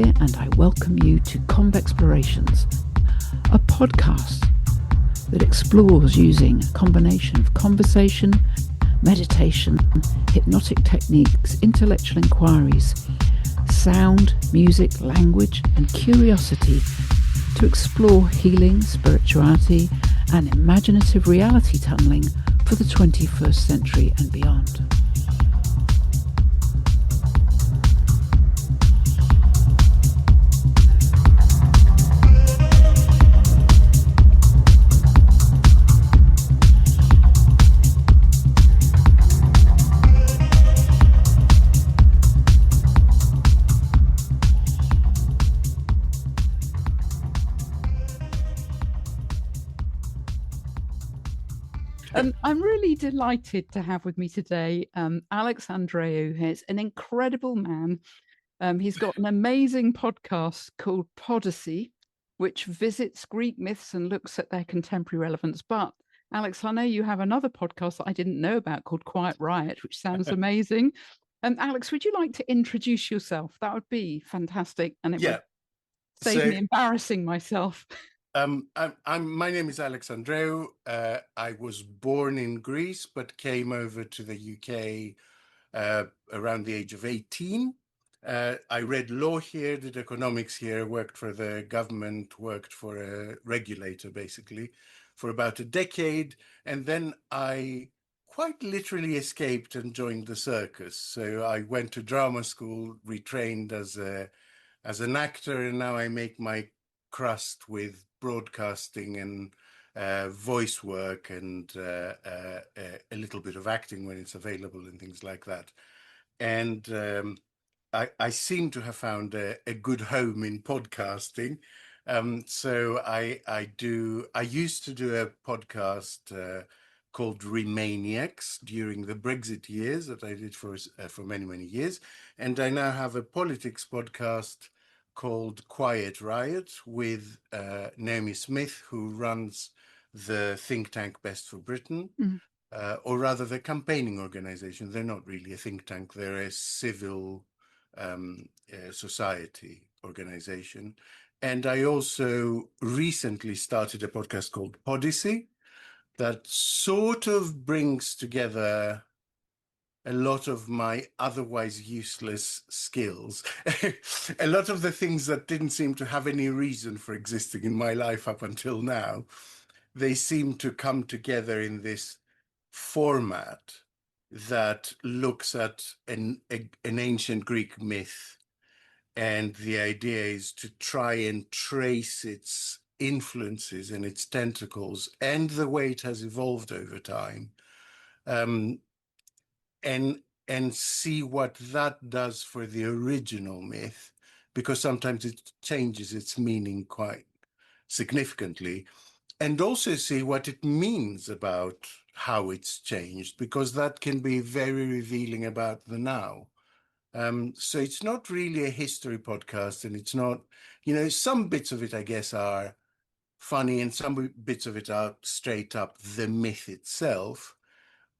here, and I welcome you to Conve Explorations, a podcast that explores using a combination of conversation, meditation, hypnotic techniques, intellectual inquiries, sound, music, language, and curiosity to explore healing, spirituality, and imaginative reality tunneling for the 21st century and beyond. I'm really delighted to have with me today Alex Andreou. He's an incredible man. He's got an amazing podcast called Podyssey, which visits Greek myths and looks at their contemporary relevance. But Alex, I know you have another podcast that I didn't know about called Quiet Riot, which sounds amazing. Alex, would you like to introduce yourself? That would be fantastic. And it would save me embarrassing myself. My name is Alex Andreou. I was born in Greece, but came over to the UK around the age of 18. I read law here, did economics here, worked for the government, worked for a regulator, basically, for about a decade. And then I quite literally escaped and joined the circus. So I went to drama school, retrained as an actor, and now I make my crust with broadcasting and voice work and a little bit of acting when it's available and things like that. And I seem to have found a good home in podcasting. So I used to do a podcast called Remainiacs during the Brexit years that I did for many, many years. And I now have a politics podcast called Quiet Riot with Naomi Smith, who runs the think tank Best for Britain, or rather the campaigning organization. They're not really a think tank, they're a civil society organization. And I also recently started a podcast called Podyssey that sort of brings together a lot of my otherwise useless skills, a lot of the things that didn't seem to have any reason for existing in my life up until now. They seem to come together in this format that looks at an ancient Greek myth, and the idea is to try and trace its influences and its tentacles and the way it has evolved over time, and see what that does for the original myth, because sometimes it changes its meaning quite significantly, and also see what it means about how it's changed, because that can be very revealing about the now. So it's not really a history podcast, and it's not, some bits of it, I guess, are funny, and some bits of it are straight up the myth itself.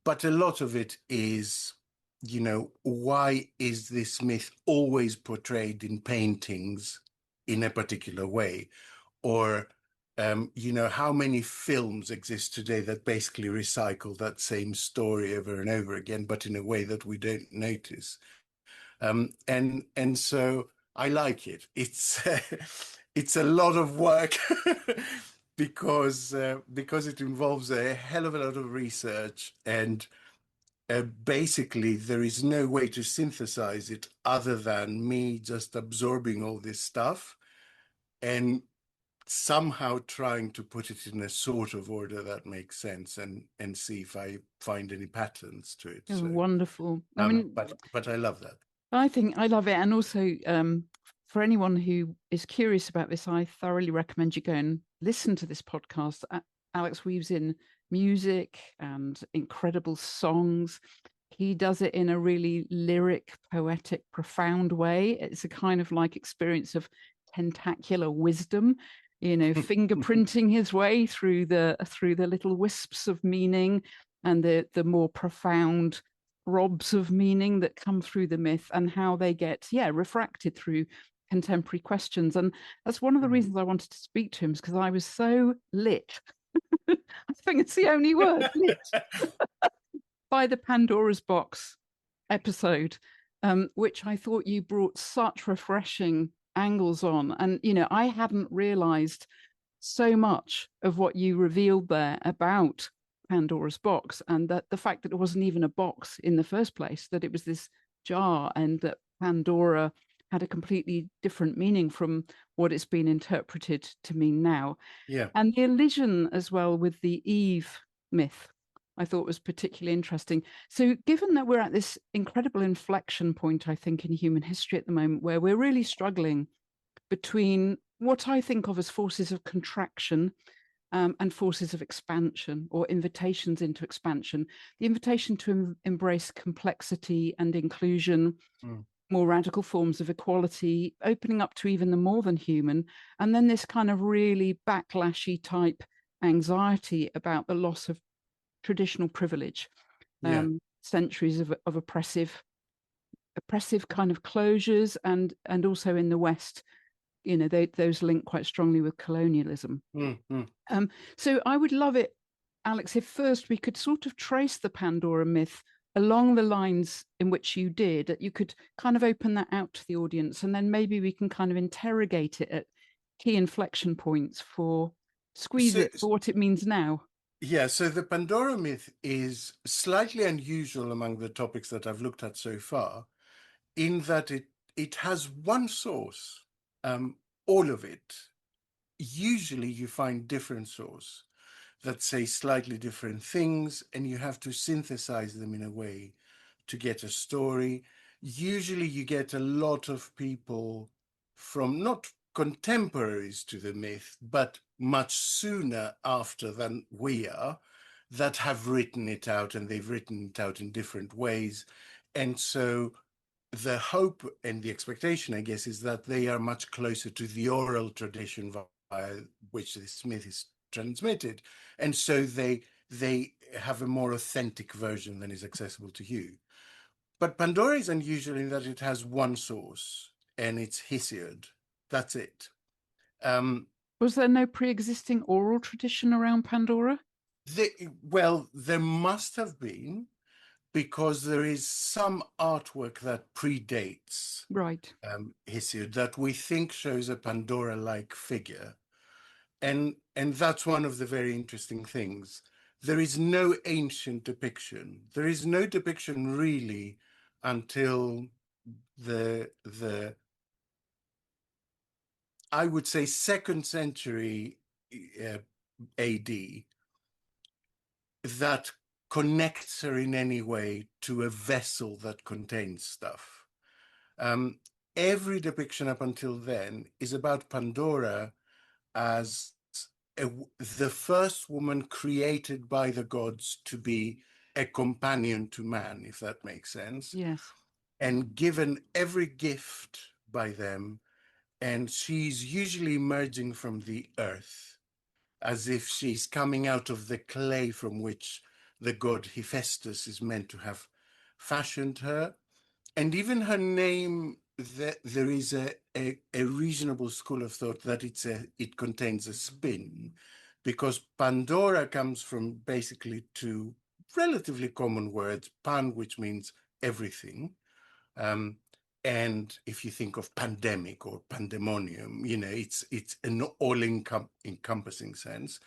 But a lot of it is, why is this myth always portrayed in paintings in a particular way? Or, how many films exist today that basically recycle that same story over and over again, but in a way that we don't notice? And so I like it. It's a lot of work because it involves a hell of a lot of research, and basically there is no way to synthesize it other than me just absorbing all this stuff and somehow trying to put it in a sort of order that makes sense, and see if I find any patterns to it. So, wonderful. But I love that. I think I love it. And also, for anyone who is curious about this, I thoroughly recommend you go and listen to this podcast. Alex weaves in music and incredible songs. He does it in a really lyric, poetic, profound way. It's a kind of like experience of tentacular wisdom, fingerprinting his way through the little wisps of meaning and the more profound throbs of meaning that come through the myth, and how they get refracted through contemporary questions. And that's one of the reasons I wanted to speak to him, is because I was so lit. I think it's the only word, lit, by the Pandora's Box episode, which I thought you brought such refreshing angles on. And, I hadn't realized so much of what you revealed there about Pandora's box, and that the fact that it wasn't even a box in the first place, that it was this jar, and that Pandora had a completely different meaning from what it's been interpreted to mean now. Yeah. And the allusion as well with the Eve myth, I thought was particularly interesting. So given that we're at this incredible inflection point, I think, in human history at the moment, where we're really struggling between what I think of as forces of contraction and forces of expansion, or invitations into expansion, the invitation to embrace complexity and inclusion, more radical forms of equality, opening up to even the more than human, and then this kind of really backlashy type anxiety about the loss of traditional privilege, centuries of oppressive kind of closures, and also in the West, those link quite strongly with colonialism. So I would love it, Alex, if first we could sort of trace the Pandora myth along the lines in which you did, that you could kind of open that out to the audience, and then maybe we can kind of interrogate it at key inflection points for squeeze it for what it means now. Yeah, so the Pandora myth is slightly unusual among the topics that I've looked at so far, in that it has one source, all of it. Usually you find different sources that say slightly different things, and you have to synthesize them in a way to get a story. Usually you get a lot of people from not contemporaries to the myth, but much sooner after than we are, that have written it out, and they've written it out in different ways. And so the hope and the expectation, I guess, is that they are much closer to the oral tradition via which this myth is transmitted. And so they have a more authentic version than is accessible to you. But Pandora is unusual in that it has one source, and it's Hesiod. That's it. Was there no pre-existing oral tradition around Pandora? Well, there must have been, because there is some artwork that predates Hesiod that we think shows a Pandora-like figure. And that's one of the very interesting things. There is no ancient depiction. There is no depiction really until the I would say 2nd century AD that connects her in any way to a vessel that contains stuff. Every depiction up until then is about Pandora as the first woman created by the gods to be a companion to man, if that makes sense. Yes. And given every gift by them, and she's usually emerging from the earth, as if she's coming out of the clay from which the god Hephaestus is meant to have fashioned her. And even her name, there is a reasonable school of thought that it contains a spin, because Pandora comes from basically two relatively common words, pan, which means everything. And if you think of pandemic or pandemonium, it's an all-encompassing sense.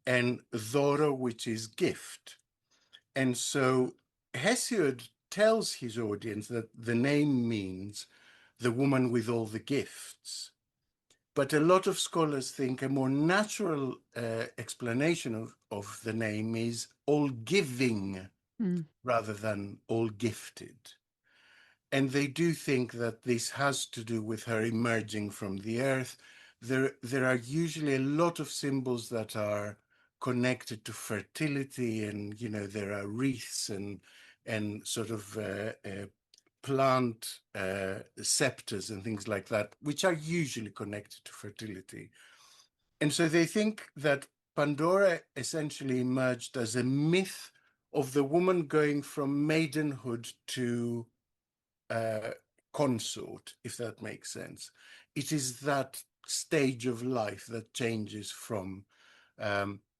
And Doro, which is gift. And so Hesiod tells his audience that the name means the woman with all the gifts. But a lot of scholars think a more natural explanation of the name is all giving rather than all gifted. And they do think that this has to do with her emerging from the earth. There are usually a lot of symbols that are connected to fertility, and there are wreaths and sort of plant scepters and things like that, which are usually connected to fertility. And so they think that Pandora essentially emerged as a myth of the woman going from maidenhood to consort, if that makes sense. It is that stage of life that changes from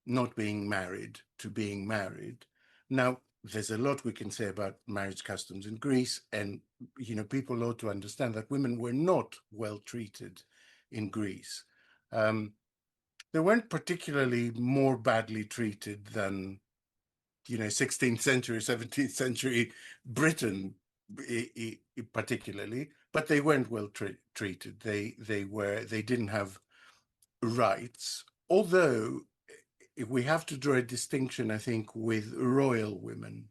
not being married to being married. Now, there's a lot we can say about marriage customs in Greece, and people ought to understand that women were not well treated in Greece. They weren't particularly more badly treated than 16th century, 17th century Britain, particularly, but they weren't well treated. They didn't have rights, although we have to draw a distinction, I think, with royal women.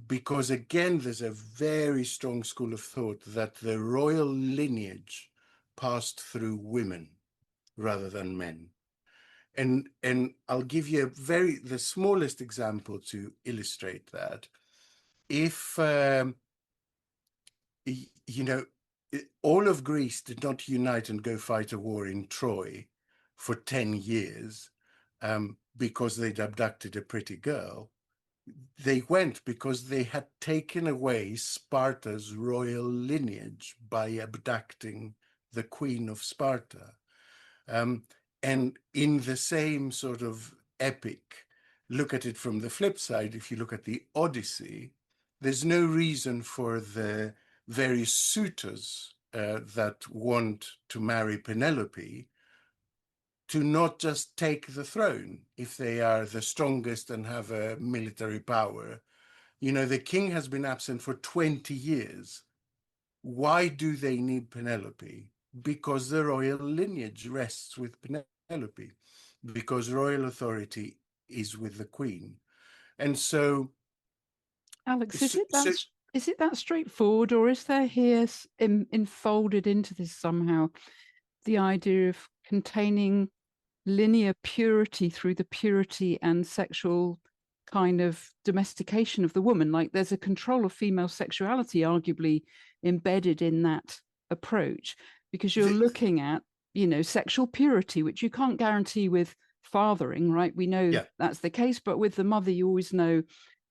Because again, there's a very strong school of thought that the royal lineage passed through women rather than men. And I'll give you the smallest example to illustrate that. If all of Greece did not unite and go fight a war in Troy for 10 years because they'd abducted a pretty girl. They went because they had taken away Sparta's royal lineage by abducting the Queen of Sparta. And in the same sort of epic, look at it from the flip side. If you look at the Odyssey, there's no reason for the various suitors that want to marry Penelope to not just take the throne if they are the strongest and have a military power. The king has been absent for 20 years. Why do they need Penelope? Because the royal lineage rests with Penelope, because royal authority is with the queen. And so, Alex, is it that straightforward, or is there here enfolded into this somehow the idea of containing linear purity through the purity and sexual kind of domestication of the woman? Like there's a control of female sexuality arguably embedded in that approach, because you're looking at sexual purity, which you can't guarantee with fathering, right? We know that's the case, but with the mother you always know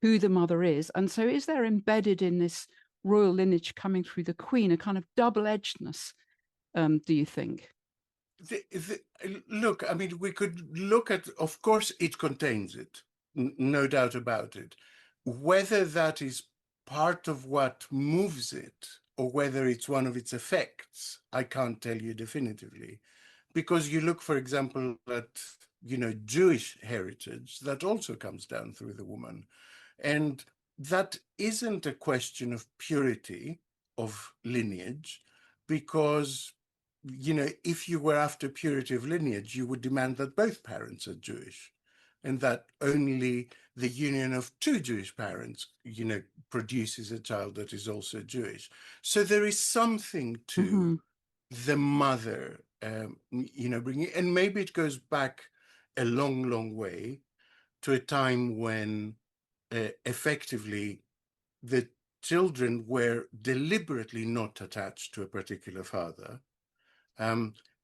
who the mother is. And so is there embedded in this royal lineage coming through the queen a kind of double-edgedness, do you think? Look, I mean, we could look at, of course, it contains it, no doubt about it. Whether that is part of what moves it or whether it's one of its effects, I can't tell you definitively. Because you look, for example, at, Jewish heritage, that also comes down through the woman. And that isn't a question of purity of lineage, because if you were after purity of lineage, you would demand that both parents are Jewish and that only the union of two Jewish parents, produces a child that is also Jewish. So there is something to the mother, bringing, and maybe it goes back a long, long way to a time when effectively the children were deliberately not attached to a particular father.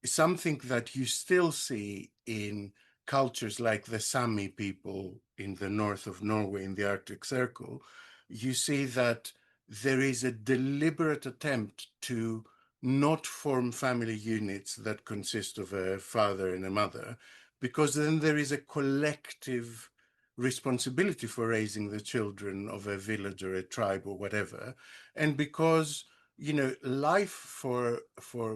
Something that you still see in cultures like the Sami people in the north of Norway in the Arctic Circle. You see that there is a deliberate attempt to not form family units that consist of a father and a mother, because then there is a collective responsibility for raising the children of a village or a tribe or whatever. And because life for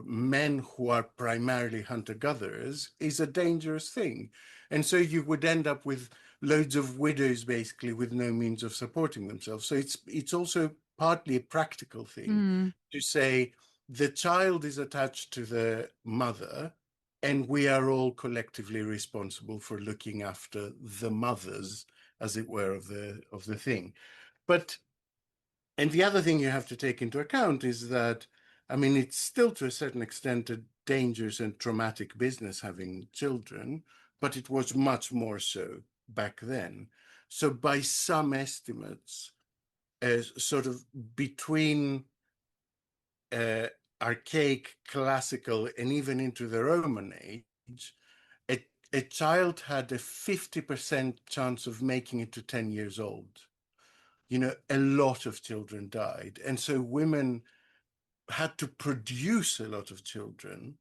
men who are primarily hunter-gatherers is a dangerous thing. And so you would end up with loads of widows, basically, with no means of supporting themselves. So it's also partly a practical thing to say the child is attached to the mother, and we are all collectively responsible for looking after the mothers, as it were, of the thing. And the other thing you have to take into account is that, I mean, it's still to a certain extent a dangerous and traumatic business having children, but it was much more so back then. So by some estimates, sort of between archaic, classical, and even into the Roman age, a child had a 50% chance of making it to 10 years old. A lot of children died. And so women had to produce a lot of children.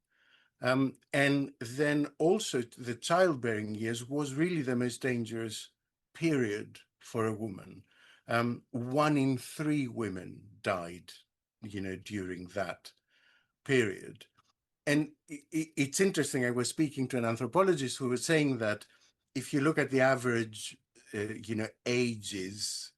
And then also the childbearing years was really the most dangerous period for a woman. 1 in 3 women died, during that period. And it's interesting. I was speaking to an anthropologist who was saying that if you look at the average, ages,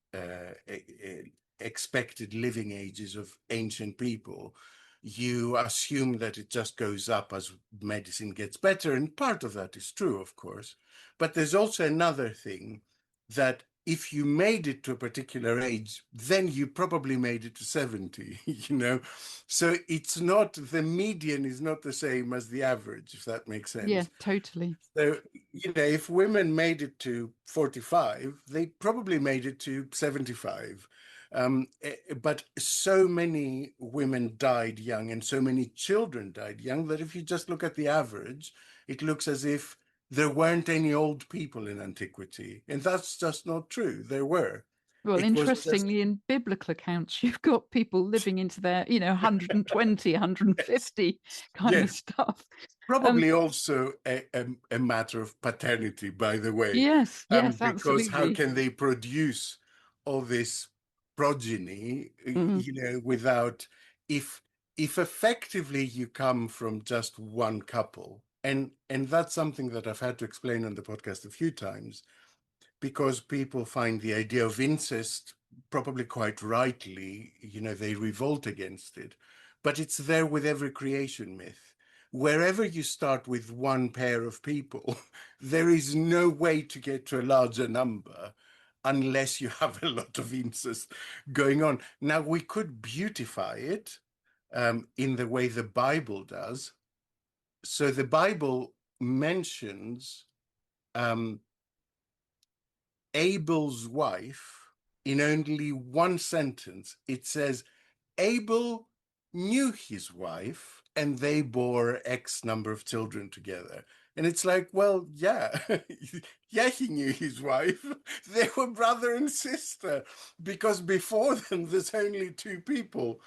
expected living ages of ancient people, you assume that it just goes up as medicine gets better. And part of that is true, of course. But there's also another thing, that if you made it to a particular age, then you probably made it to 70, So it's not, the median is not the same as the average, if that makes Yeah, sense. totally. So, if women made it to 45, they probably made it to 75. But so many women died young and so many children died young that if you just look at the average, it looks as if there weren't any old people in antiquity. And that's just not true. There were. Well, It was just, interestingly, in biblical accounts, you've got people living into their, 120, 150 kind of yes, stuff. probably also a matter of paternity, by the way, Yes, yes, because how absolutely. can they produce all this progeny, Mm, without, if effectively you come from just one couple, and that's something that I've had to explain on the podcast a few times, because people find the idea of incest, probably quite rightly, they revolt against it. But it's there with every creation myth. Wherever you start with one pair of people, there is no way to get to a larger number unless you have a lot of incest going on. Now, we could beautify it in the way the Bible does. So the Bible mentions um, Abel's wife in only one sentence. It says, Abel knew his wife and they bore X number of children together. And it's like, well, yeah, yeah, he knew his wife. They were brother and sister, because before them, there's only 2 people.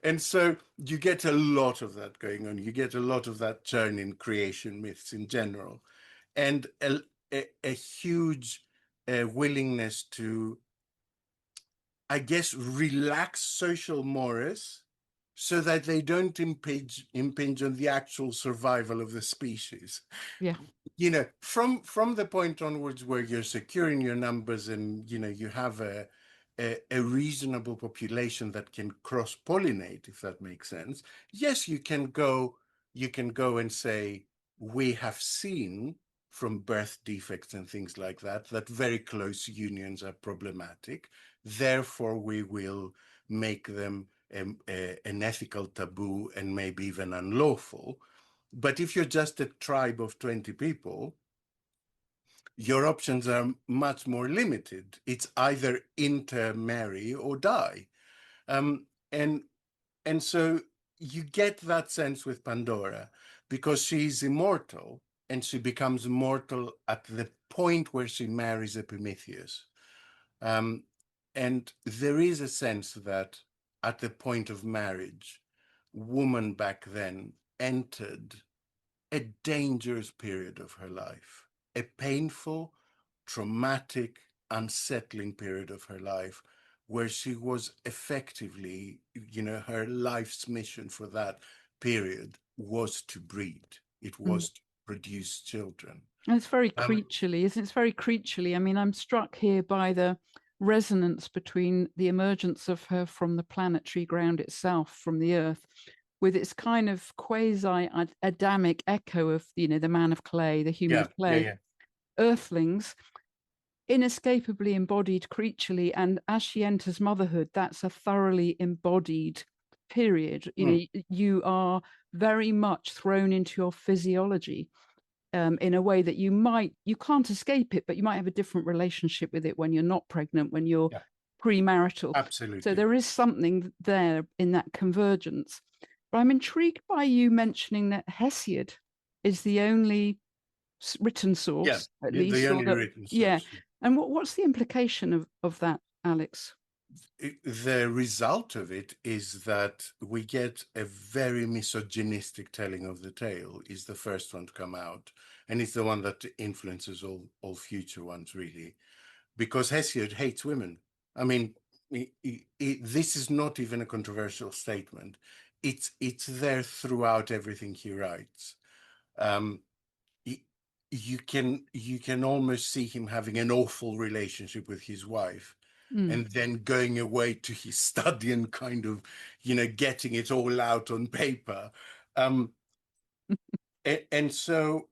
And so you get a lot of that going on. You get a lot of that churn in creation myths in general. And a huge willingness to, I guess, relax social mores so that they don't impinge on the actual survival of the species. yeah. From the point onwards where you're securing your numbers and you have a reasonable population that can cross-pollinate, if that makes sense. Yes, you can go and say, we have seen from birth defects and things like that very close unions are problematic. Therefore, we will make them an ethical taboo and maybe even unlawful. But if you're just a tribe of 20 people, your options are much more limited. It's either intermarry or die. And so you get that sense with Pandora, because she's immortal, and she becomes mortal at the point where she marries Epimetheus. Um, and there is a sense that at the point of marriage, woman back then entered a dangerous period of her life, a painful, traumatic, unsettling period of her life, where she was effectively, her life's mission for that period was to breed. It Mm. was to produce children. And it's very Um, creaturely, isn't it? It's very creaturely. I mean, I'm struck here by the resonance between the emergence of her from the planetary ground itself, from the earth, with its kind of quasi-Adamic echo of, the man of clay, the human yeah, of yeah, clay, yeah, earthlings, inescapably embodied creaturely. And as she enters motherhood, that's a thoroughly embodied period. You are very much thrown into your physiology. In a way that you can't escape it, but you might have a different relationship with it when you're not pregnant, when you're yeah, premarital. So absolutely. there is something there in that convergence. But I'm intrigued by you mentioning that Hesiod is the only written Yeah, source, at the least, or only that, written yeah. source. And what's the implication of that, Alex? the result of it is that we get a very misogynistic telling of the tale. Is the first one to come out, and it's the one that influences all future ones, really, because Hesiod hates women. I mean, this is not even a controversial statement. It's there throughout everything he writes. Um, you can almost see him having an awful relationship with his wife, and then going away to his study and kind of, getting it all out on paper. And so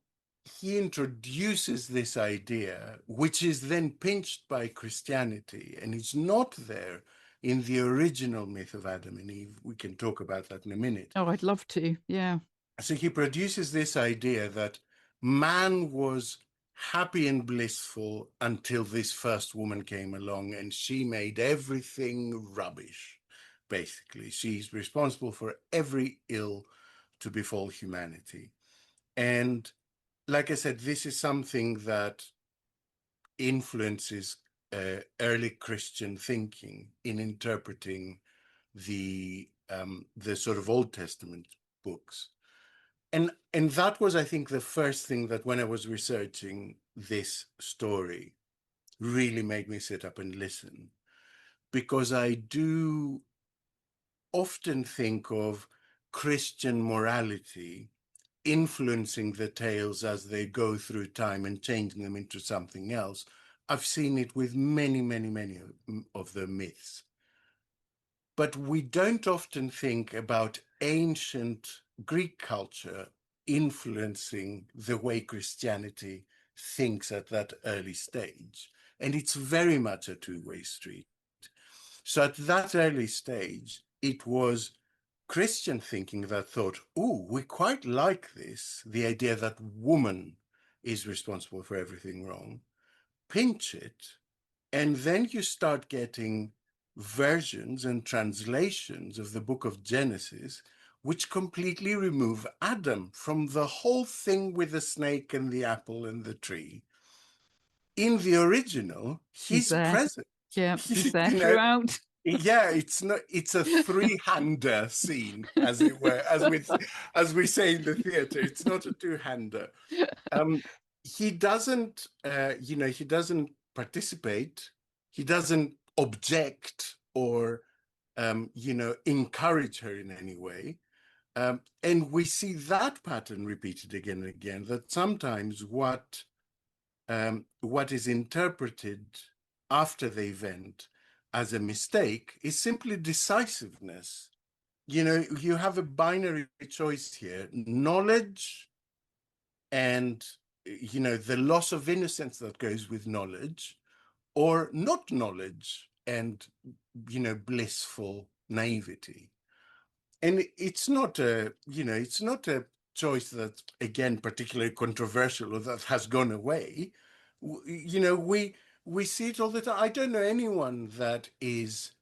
he introduces this idea, which is then pinched by Christianity, and it's not there in the original myth of Adam and Eve. We can talk about that in a minute. Oh, I'd love to. Yeah. So he produces this idea that man was happy and blissful until this first woman came along, and she made everything rubbish. Basically, she's responsible for every ill to befall humanity. And like I said, this is something that influences early Christian thinking in interpreting the sort of Old Testament books. And that was, I think, the first thing that when I was researching this story really made me sit up and listen, because I do often think of Christian morality influencing the tales as they go through time and changing them into something else. I've seen it with many, many, many of the myths. But we don't often think about ancient Greek culture influencing the way Christianity thinks at that early stage. And it's very much a two-way street. So at that early stage, it was Christian thinking that thought, oh, we quite like this, the idea that woman is responsible for everything wrong. Pinch it, and then you start getting versions and translations of the book of Genesis, which completely remove Adam from the whole thing with the snake and the apple and the tree. In the original, He's he's there. present. Yeah, he's there You know, throughout. yeah, it's a three-hander scene, as it were, as we say in the theater. It's not a two-hander. He doesn't, he doesn't participate. He doesn't object or, encourage her in any way. And we see that pattern repeated again and again, that sometimes what is interpreted after the event as a mistake is simply decisiveness. You have a binary choice here: knowledge and, the loss of innocence that goes with knowledge, or not knowledge and, blissful naivety. And it's not a choice that's, again, particularly controversial or that has gone away. We see it all the time. I don't know anyone that is,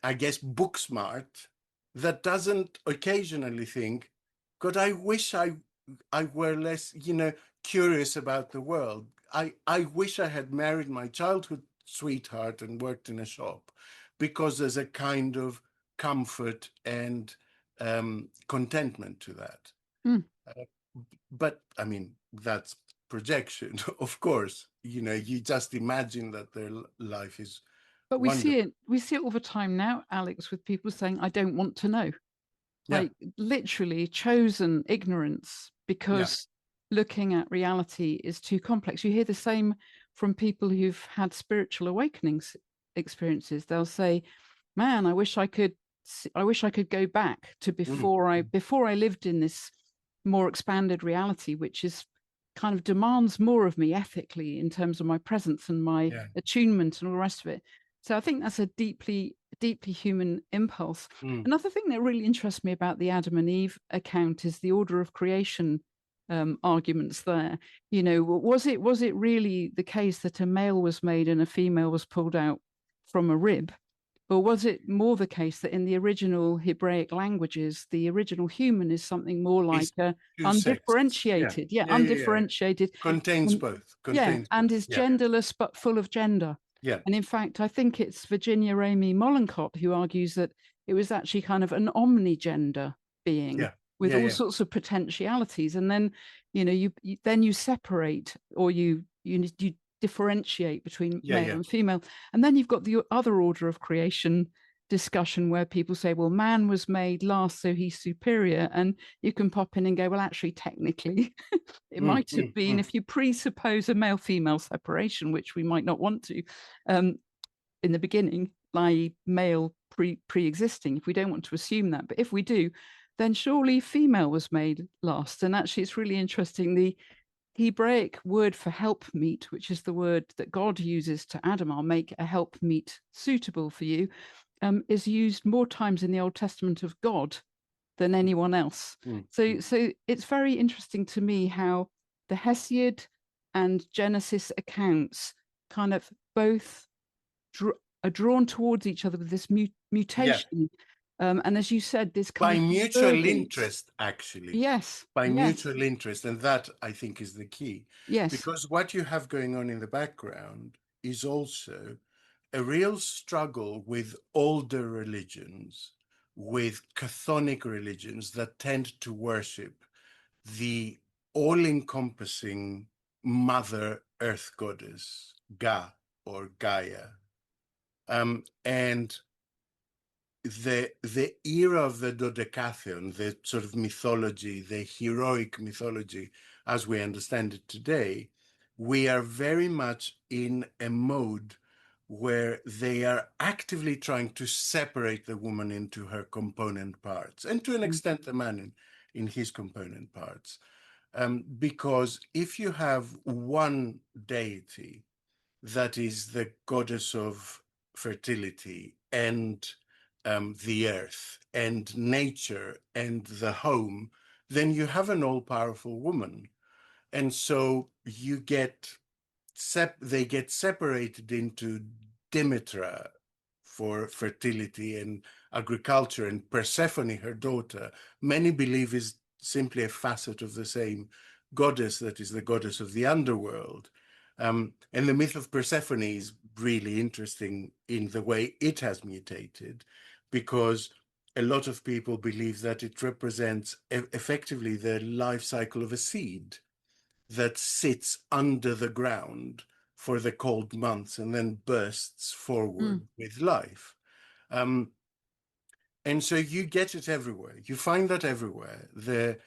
I guess, book smart that doesn't occasionally think, God, I wish I were less, curious about the world. I wish I had married my childhood sweetheart and worked in a shop, because there's a kind of comfort and contentment to that. Uh, but I mean, that's projection, of course. You just imagine that their life is But wonderful. we see it all the time now, Alex, with people saying, I don't want to know. Yeah, Like literally chosen ignorance yeah, because looking at reality is too complex. You hear the same from people who've had spiritual awakenings experiences. They'll say, man, I wish I could go back to before I lived in this more expanded reality, which is kind of demands more of me ethically in terms of my presence and my yeah. attunement and all the rest of it. So I think that's a deeply human impulse. Mm. Another thing that really interests me about the Adam and Eve account is the order of creation arguments there. Was it really the case that a male was made and a female was pulled out from a rib? Or was it more the case that in the original Hebraic languages, the original human is something more like It's two sexes. Yeah, undifferentiated? Yeah, yeah, yeah, yeah. undifferentiated. Contains both. Yeah, Contains and both. is Yeah, genderless but full of gender. Yeah. And in fact, I think it's Virginia Amy Mollenkott who argues that it was actually kind of an omnigender being Yeah. with Yeah. all Yeah. sorts of potentialities. And then, you separate, or you differentiate between Yeah. male Yeah. and female. And then you've got the other order of creation discussion where people say, well, man was made last, so he's superior. And you can pop in and go, well, actually, technically, it Mm, might have mm, been, mm. if you presuppose a male-female separation, which we might not want to, in the beginning, i.e. male pre-existing, if we don't want to assume that. But if we do, then surely female was made last. And actually, it's really interesting. The Hebraic word for helpmeet, which is the word that God uses to Adam, I'll make a helpmeet suitable for you, is used more times in the Old Testament of God than anyone else. Mm, mm. So it's very interesting to me how the Hesiod and Genesis accounts kind of both are drawn towards each other with this Yeah. mutation. And as you said, this kind By of mutual convergence. interest, actually. Yes, By yes, mutual interest. And that, I think, is the key. yes. Because what you have going on in the background is also a real struggle with older religions, with chthonic religions that tend to worship the all-encompassing Mother Earth Goddess, Ga or Gaia. And the era of the dodecatheon, the sort of mythology, the heroic mythology as we understand it today, we are very much in a mode where they are actively trying to separate the woman into her component parts, and to an Mm, extent the man in his component parts. Because if you have one deity that is the goddess of fertility and the earth and nature and the home, then you have an all-powerful woman. And so you get they get separated into Demeter for fertility and agriculture, and Persephone, her daughter, many believe is simply a facet of the same goddess that is the goddess of the underworld. And the myth of Persephone is really interesting in the way it has mutated, because a lot of people believe that it represents effectively the life cycle of a seed that sits under the ground for the cold months and then bursts mm, forward with life. Um, and so you get it everywhere. You find that everywhere. The,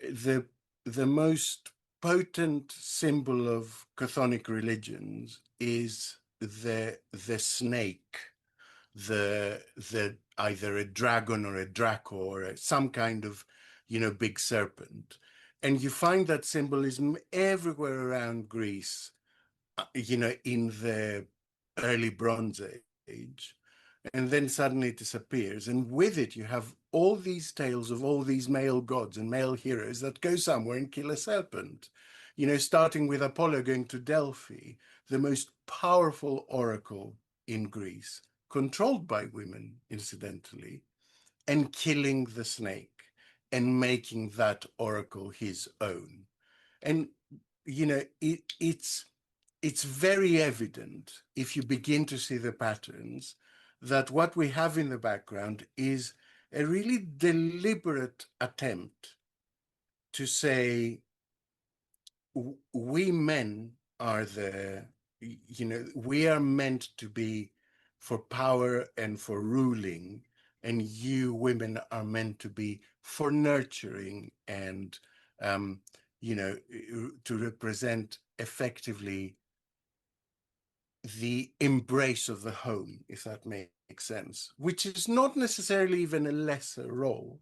the most potent symbol of chthonic religions is the snake, the either a dragon or a draco or some kind of big serpent. And you find that symbolism everywhere around Greece, in the early Bronze Age, and then suddenly it disappears. And with it, you have all these tales of all these male gods and male heroes that go somewhere and kill a serpent. Starting with Apollo going to Delphi, the most powerful oracle in Greece, controlled by women, incidentally, and killing the snake and making that oracle his own. And it's very evident, if you begin to see the patterns, that what we have in the background is a really deliberate attempt to say we men are we are meant to be for power and for ruling, and you women are meant to be for nurturing and um, to represent effectively the embrace of the home, if that makes sense, which is not necessarily even a lesser role,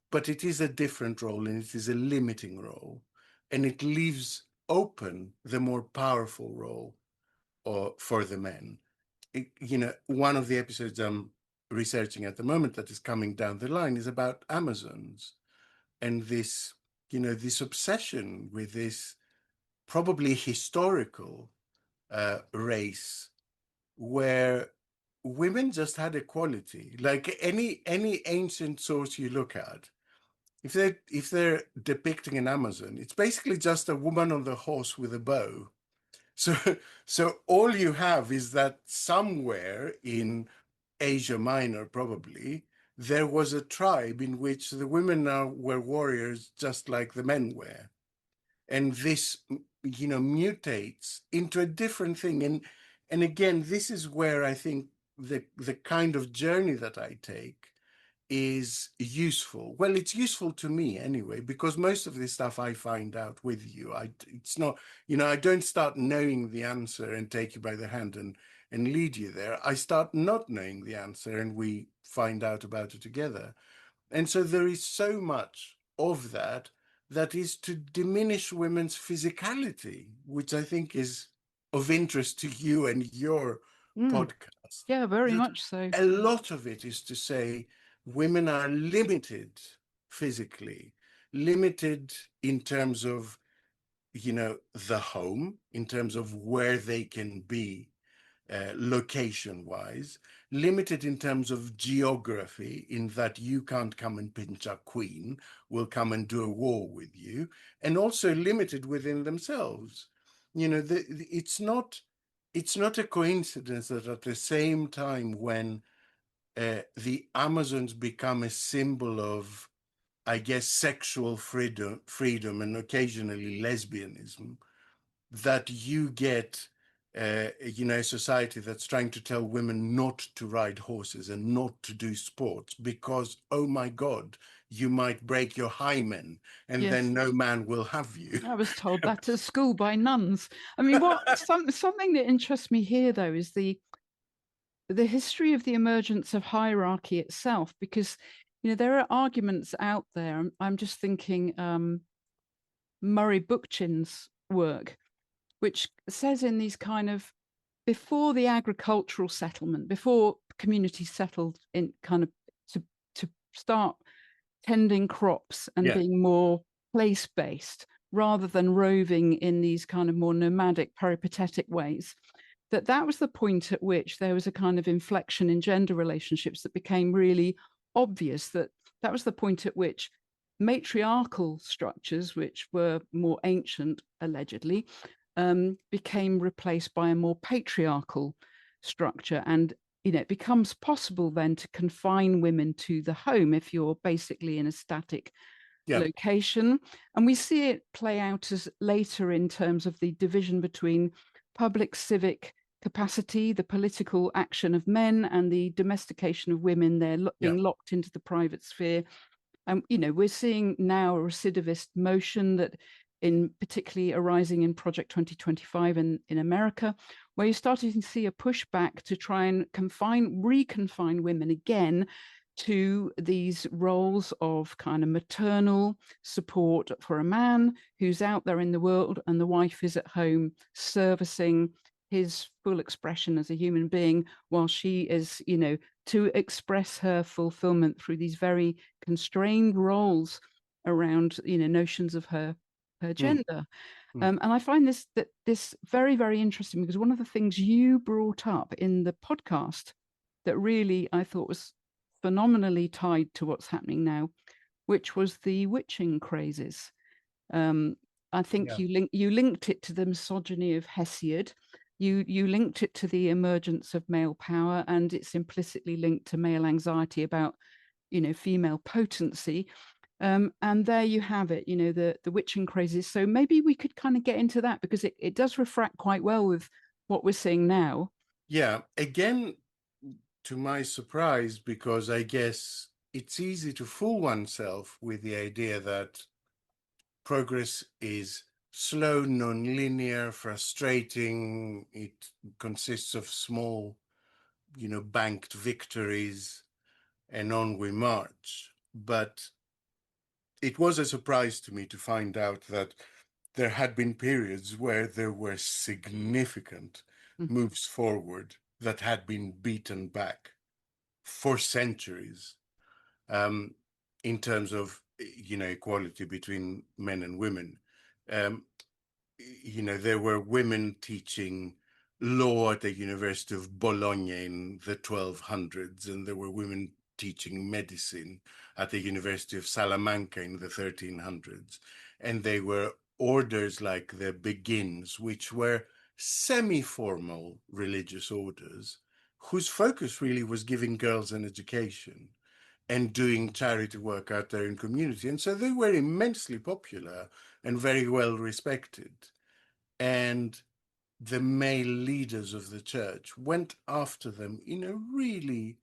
but it is a different role, and it is a limiting role, and it leaves open the more powerful role for the men. One of the episodes I'm researching at the moment that is coming down the line is about Amazons, and this obsession with this probably historical race where women just had equality. Like any ancient source you look at, if they're depicting an Amazon, it's basically just a woman on the horse with a bow, So, so all you have is that somewhere in Asia Minor, probably, there was a tribe in which the women now were warriors just like the men were. And this, mutates into a different thing. And again, this is where I think the kind of journey that I take is useful. Well, it's useful to me anyway, because most of this stuff I find out with you. It's not, I don't start knowing the answer and take you by the hand and lead you there. I start not knowing the answer and we find out about it together. And so there is so much of that that is to diminish women's physicality, which I think is of interest to you and your Mm, podcast. yeah, very That much so. a lot of it is to say women are limited physically, limited in terms of, the home, in terms of where they can be location wise, limited in terms of geography, in that you can't come and pinch a queen, will come and do a war with you, and also limited within themselves. It's not a coincidence that at the same time when the Amazons become a symbol of, I guess, sexual freedom and occasionally lesbianism, that you get a society that's trying to tell women not to ride horses and not to do sports because, oh my God, you might break your hymen and Yes. then no man will have you. I was told that at school by nuns. I mean, something that interests me here, though, is the history of the emergence of hierarchy itself, because there are arguments out there. I'm just thinking Murray Bookchin's work, which says in these kind of before the agricultural settlement, before communities settled in kind of to start tending crops and Yeah, being more place based rather than roving in these kind of more nomadic peripatetic ways, that was the point at which there was a kind of inflection in gender relationships that became really obvious. That was the point at which matriarchal structures, which were more ancient allegedly, became replaced by a more patriarchal structure. And it becomes possible then to confine women to the home if you're basically in a static yeah, location. And we see it play out as later in terms of the division between public civic capacity, the political action of men, and the domestication of women. They're yeah, being locked into the private sphere. And we're seeing now a recidivist motion that in particularly arising in Project 2025 in America, where you're starting to see a pushback to try and reconfine women again to these roles of kind of maternal support for a man who's out there in the world, and the wife is at home servicing his full expression as a human being, while she is, to express her fulfillment through these very constrained roles around, notions of her mm, gender. mm, And I find this very, very interesting, because one of the things you brought up in the podcast that really I thought was phenomenally tied to what's happening now, which was the witching crazes. Um, I think yeah, you linked it to the misogyny of Hesiod. You linked it to the emergence of male power, and it's implicitly linked to male anxiety about female potency. And there you have it, the witching crazes. So maybe we could kind of get into that, because it does refract quite well with what we're seeing now. yeah. Again, to my surprise, because I guess it's easy to fool oneself with the idea that progress is slow, non-linear, frustrating. It consists of small, banked victories, and on we march. But it was a surprise to me to find out that there had been periods where there were significant Mm. moves forward that had been beaten back for centuries, um, in terms of, equality between men and women. Um, there were women teaching law at the University of Bologna in the 1200s, and there were women teaching medicine at the University of Salamanca in the 1300s. And they were orders like the Begins, which were semi-formal religious orders whose focus really was giving girls an education and doing charity work out there in community. And so they were immensely popular and very well respected. And the male leaders of the church went after them in a really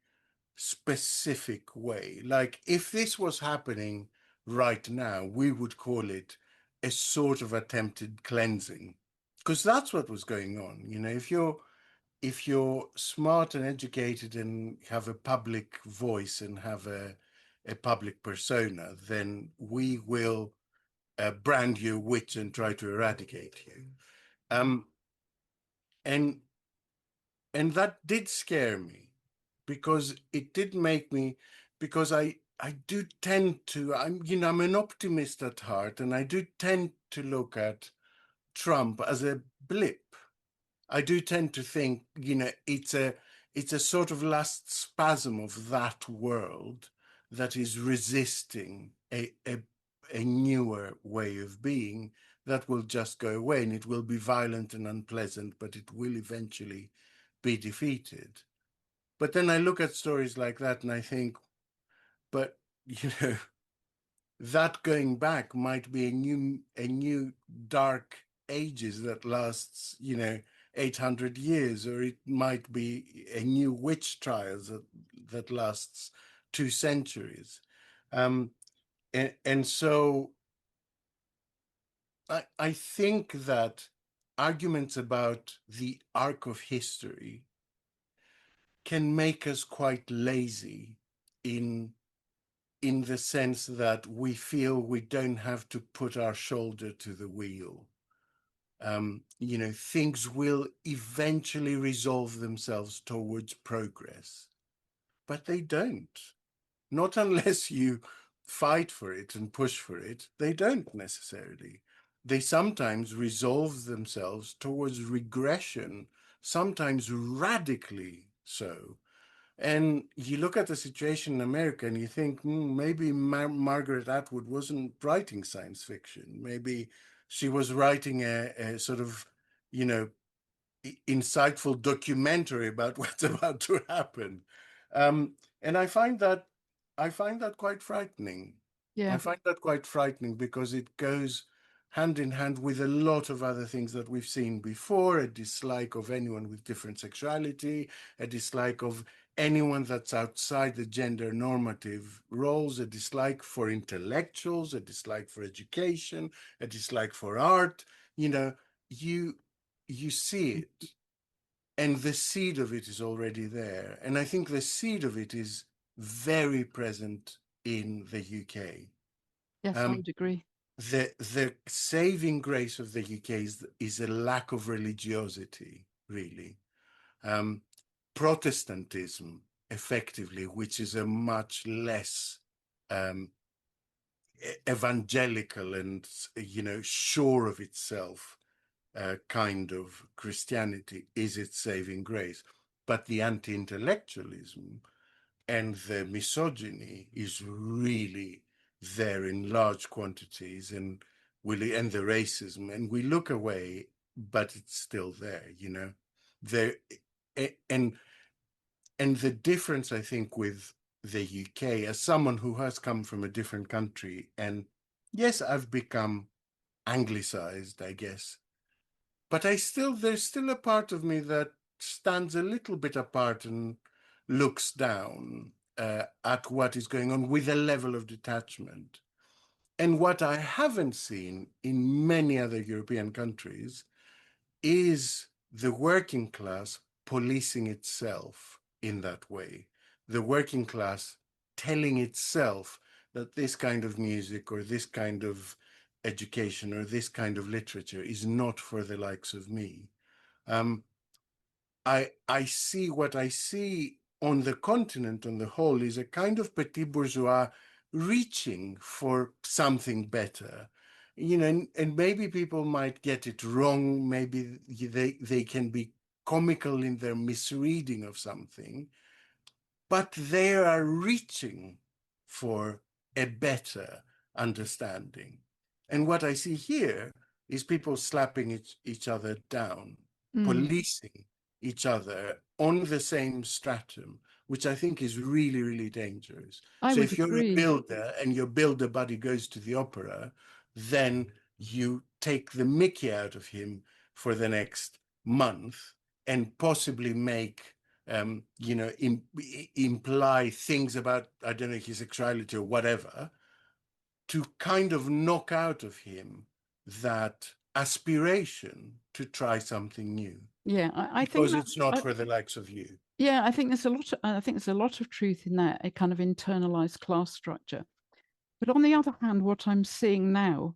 specific way. Like if this was happening right now, we would call it a sort of attempted cleansing, because that's what was going on. You know, if you're smart and educated and have a public voice and have a public persona, then we will brand you a witch and try to eradicate you. Um, and and that did scare me, because it did make me, because I do tend to, I'm an optimist at heart, and I do tend to look at Trump as a blip. I do tend to think, it's a sort of last spasm of that world that is resisting a newer way of being that will just go away, and it will be violent and unpleasant, but it will eventually be defeated. But then I look at stories like that and I think, but that going back might be a new dark ages that lasts 800 years, or it might be a new witch trials that lasts 2 centuries. And so I think that arguments about the arc of history can make us quite lazy in the sense that we feel we don't have to put our shoulder to the wheel. Things will eventually resolve themselves towards progress, but they don't. Not unless you fight for it and push for it, they don't necessarily. They sometimes resolve themselves towards regression, sometimes radically so. And you look at the situation in America and you think, maybe Margaret Atwood wasn't writing science fiction. Maybe she was writing a sort of, insightful documentary about what's about to happen. And I find that quite frightening. Yeah. I find that quite frightening because it goes hand in hand with a lot of other things that we've seen before: a dislike of anyone with different sexuality, a dislike of anyone that's outside the gender normative roles, a dislike for intellectuals, a dislike for education, a dislike for art. You see it, and the seed of it is already there. And I think the seed of it is very present in the UK. Yes, I Um, would agree. the saving grace of the UK is a lack of religiosity, really. Protestantism, effectively, which is a much less evangelical and sure of itself kind of Christianity, is its saving grace. But the anti-intellectualism and the misogyny is really there in large quantities, and the racism, and we look away, but it's still there, there. And the difference, I think, with the UK, as someone who has come from a different country, and yes, I've become anglicized, I guess, but there's still a part of me that stands a little bit apart and looks down at what is going on with a level of detachment. And what I haven't seen in many other European countries is the working class policing itself in that way. The working class telling itself that this kind of music or this kind of education or this kind of literature is not for the likes of me. I see what I see on the continent on the whole is a kind of petit bourgeois reaching for something better. And maybe people might get it wrong. Maybe they can be comical in their misreading of something, but they are reaching for a better understanding. And what I see here is people slapping each other down. policing each other on the same stratum, which I think is really, really dangerous. I So would if you're a agree. builder and your builder buddy goes to the opera, then you take the mickey out of him for the next month and possibly make imply things about, I don't know, his sexuality or whatever, to kind of knock out of him that aspiration to try something new, Yeah, I think because that it's not for the likes of you. yeah, I think there's a lot. I think there's a lot of truth in that, a kind of internalized class structure. But on the other hand, what I'm seeing now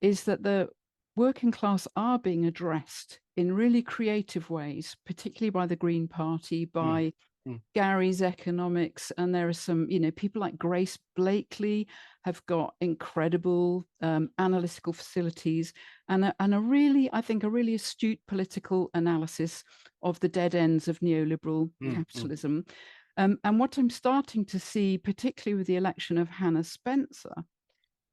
is that the working class are being addressed in really creative ways, particularly by the Green Party, Mm, by mm, Gary's economics, and there are some, people like Grace Blakely have got incredible analytical facilities and a really, I think, a really astute political analysis of the dead ends of neoliberal mm, mm, capitalism. And what I'm starting to see, particularly with the election of Hannah Spencer,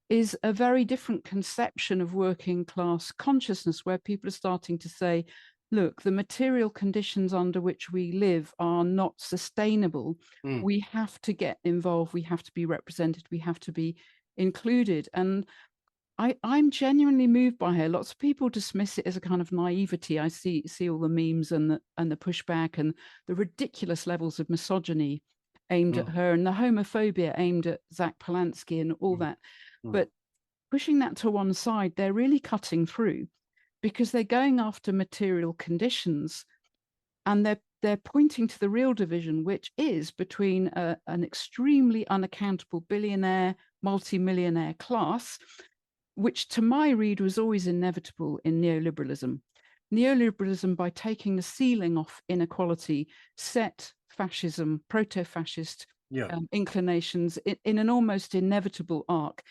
is a very different conception of working class consciousness, where people are starting to say, look, the material conditions under which we live are not sustainable. mm. We have to get involved. We have to be represented. We have to be included. And I'm genuinely moved by her. Lots of people dismiss it as a kind of naivety. I see all the memes and the pushback and the ridiculous levels of misogyny aimed at Mm, her and the homophobia aimed at Zach Polanski and all mm, that. mm, But pushing that to one side, they're really cutting through because they're going after material conditions, and they're pointing to the real division, which is between an extremely unaccountable billionaire, multi-millionaire class, which to my read was always inevitable in neoliberalism. Neoliberalism, by taking the ceiling off inequality, set fascism, proto-fascist yeah. inclinations in an almost inevitable arc.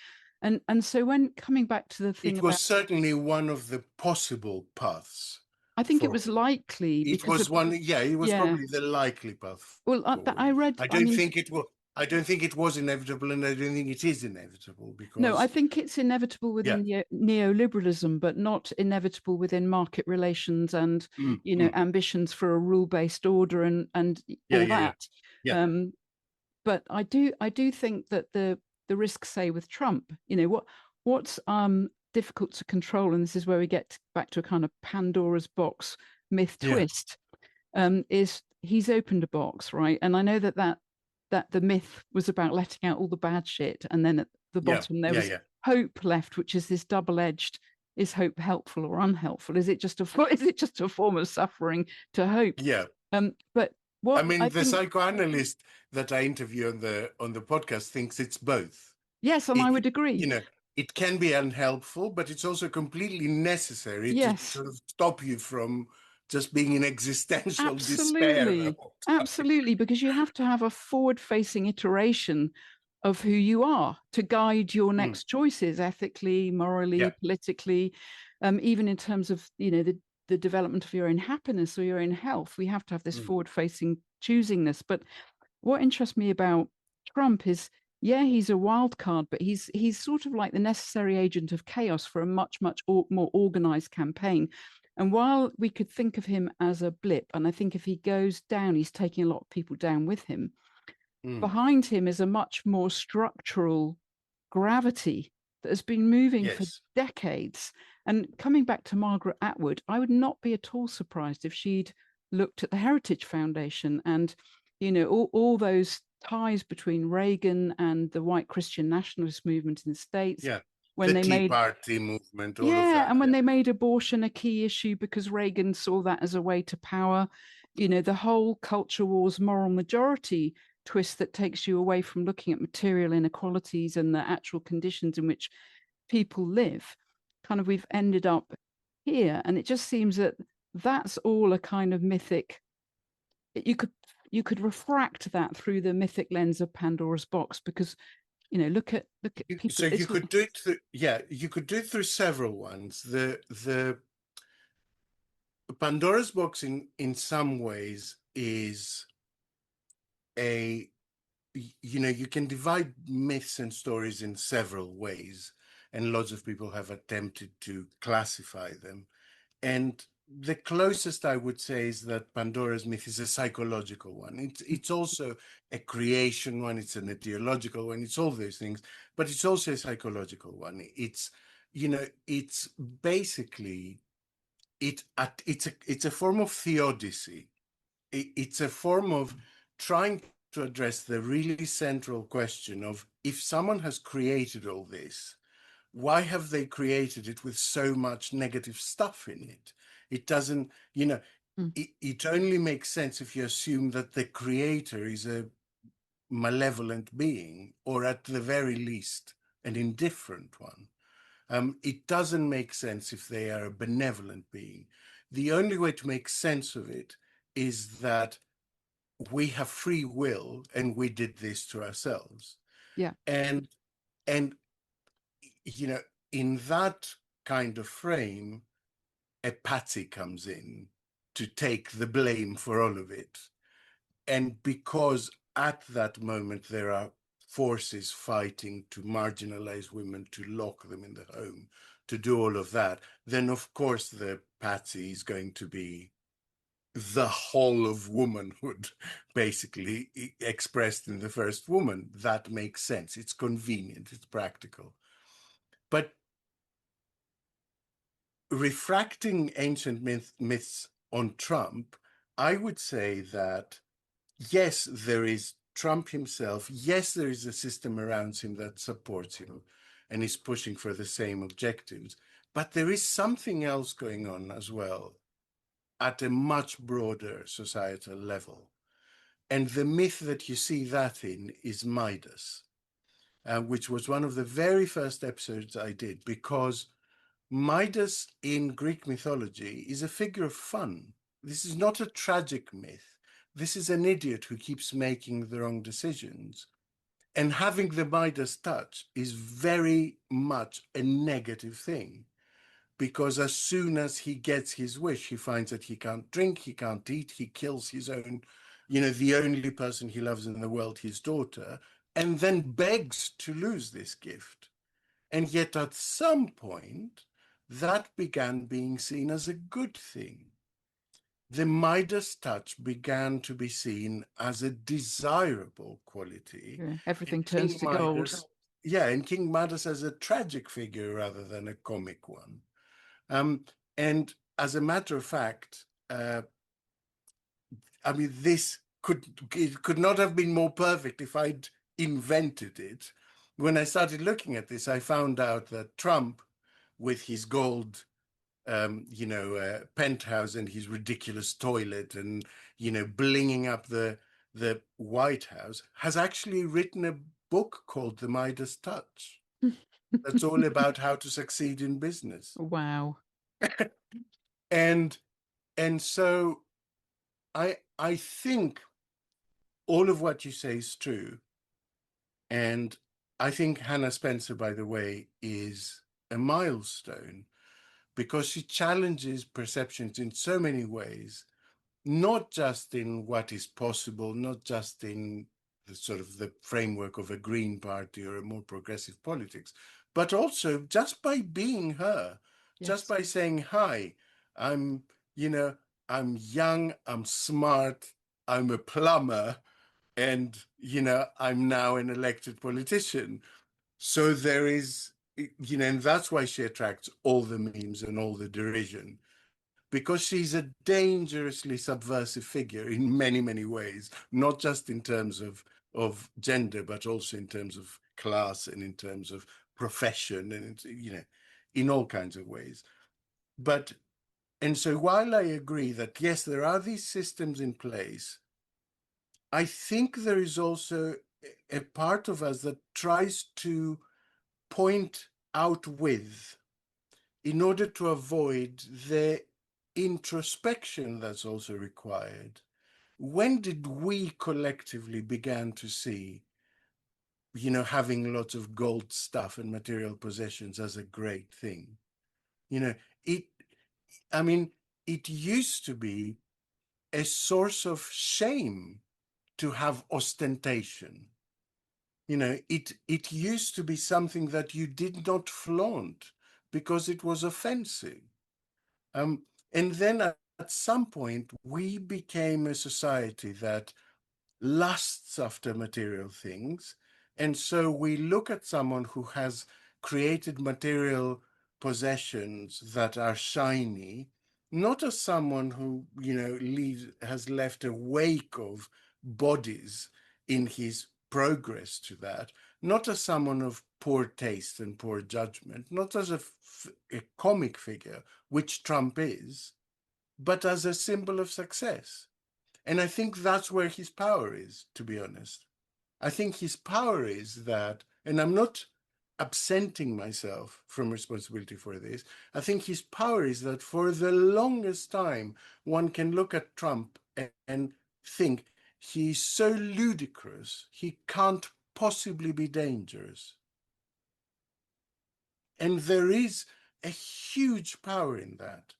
And so when coming back to the thing It was about, certainly one of the possible paths I think it was forward. likely It because was of, one, yeah, it was yeah. probably the likely path Well, forward. I read, I I don't mean, think it was. I don't think it was inevitable, and I don't think it is inevitable no, I because, think it's inevitable yeah, within neoliberalism, but not inevitable within market relations and, mm, mm, ambitions for a rule-based order and yeah, all yeah, yeah, that. yeah, Um, but I do think that the risks, say with Trump, what's difficult to control, and this is where we get back to a kind of Pandora's box myth yeah, twist, is he's opened a box, right? And I know that the myth was about letting out all the bad shit, and then at the yeah, bottom there yeah, was yeah, hope left, which is this double-edged. Is hope helpful or unhelpful? Is it just a form of suffering to hope? yeah. But I what I mean, the think, psychoanalyst that I interview on the podcast thinks it's both. yes, and I It, would agree. you know, it can be unhelpful, but it's also completely necessary to Yes, sort of stop you from just being in existential despair the absolutely. whole time. Absolutely. Because you have to have a forward facing iteration of who you are to guide your Mm, next choices ethically, yeah. morally, politically, even in terms of, the development of your own happiness or your own health. We have to have this Mm, forward facing choosingness. But what interests me about Trump is, yeah, he's a wild card, but he's sort of like the necessary agent of chaos for a much more organized campaign. And while we could think of him as a blip, and I think if he goes down, he's taking a lot of people down with him, mm, behind him is a much more structural gravity that has been moving for yes. decades. And coming back to Margaret Atwood, I would not be at all surprised if she'd looked at the Heritage Foundation and, all those ties between Reagan and the white Christian nationalist movement in the States Yeah. when The they Tea made, Party movement, all of yeah, that. and when Yeah. they made abortion a key issue because Reagan saw that as a way to power, the whole culture wars moral majority twist that takes you away from looking at material inequalities and the actual conditions in which people live. Kind of, we've ended up here, and it just seems that that's all a kind of mythic. You could refract that through the mythic lens of Pandora's box, because look at people. So you It's could do it through, yeah, you could do it through several ones. The Pandora's box in some ways is a, you can divide myths and stories in several ways, and lots of people have attempted to classify them. And the closest I would say is that Pandora's myth is a psychological one. It's also a creation one, it's an ideological one, it's all those things, but it's also a psychological one. It's, you know, it's basically it's a form of theodicy. It's a form of trying to address the really central question of, if someone has created all this, why have they created it with so much negative stuff in it? It doesn't, you know, Mm. it only makes sense if you assume that the creator is a malevolent being, or at the very least, an indifferent one. It doesn't make sense if they are a benevolent being. The only way to make sense of it is that we have free will and we did this to ourselves. Yeah. And you know, in that kind of frame, a patsy comes in to take the blame for all of it. And because at that moment there are forces fighting to marginalize women, to lock them in the home, to do all of that, then of course the patsy is going to be the whole of womanhood, basically expressed in the first woman. That makes sense. It's convenient, it's practical. But refracting ancient myths on Trump, I would say that, yes, there is Trump himself. Yes, there is a system around him that supports him and is pushing for the same objectives. But there is something else going on as well at a much broader societal level. And the myth that you see that in is Midas, which was one of the very first episodes I did, because Midas in Greek mythology is a figure of fun. This is not a tragic myth. This is an idiot who keeps making the wrong decisions. And having the Midas touch is very much a negative thing, because as soon as he gets his wish, he finds that he can't drink, he can't eat, he kills his own, you know, the only person he loves in the world, his daughter, and then begs to lose this gift. And yet at some point, that began being seen as a good thing. The Midas touch began to be seen as a desirable quality. Yeah. Everything And turns to gold. Yeah, and King Midas as a tragic figure rather than a comic one. And as a matter of fact, I mean, it could not have been more perfect if I'd invented it. When I started looking at this, I found out that Trump, with his gold, penthouse and his ridiculous toilet, and blinging up the White House, has actually written a book called The Midas Touch. That's all about how to succeed in business. Wow. And so I think all of what you say is true. And I think Hannah Spencer, by the way, is a milestone, because she challenges perceptions in so many ways, not just in what is possible, not just in the sort of the framework of a Green Party or a more progressive politics, but also just by being her, just by saying, hi, I'm, I'm young, I'm smart, I'm a plumber, and, I'm now an elected politician. So there is, and that's why she attracts all the memes and all the derision, because she's a dangerously subversive figure in many, many ways, not just in terms of gender, but also in terms of class and in terms of profession and, in all kinds of ways. And so while I agree that, yes, there are these systems in place, I think there is also a part of us that tries to point out with, in order to avoid the introspection that's also required. When did we collectively begin to see, having lots of gold stuff and material possessions as a great thing? It, I mean, it used to be a source of shame to have ostentation. It used to be something that you did not flaunt because it was offensive. And then at some point, we became a society that lusts after material things. And so we look at someone who has created material possessions that are shiny, not as someone who, has left a wake of bodies in his progress to that, not as someone of poor taste and poor judgment, not as a comic figure, which Trump is, but as a symbol of success. And I think that's where his power is, to be honest. I think his power is that, and I'm not absenting myself from responsibility for this, I think his power is that for the longest time, one can look at Trump and think he's so ludicrous, he can't possibly be dangerous. And there is a huge power in that.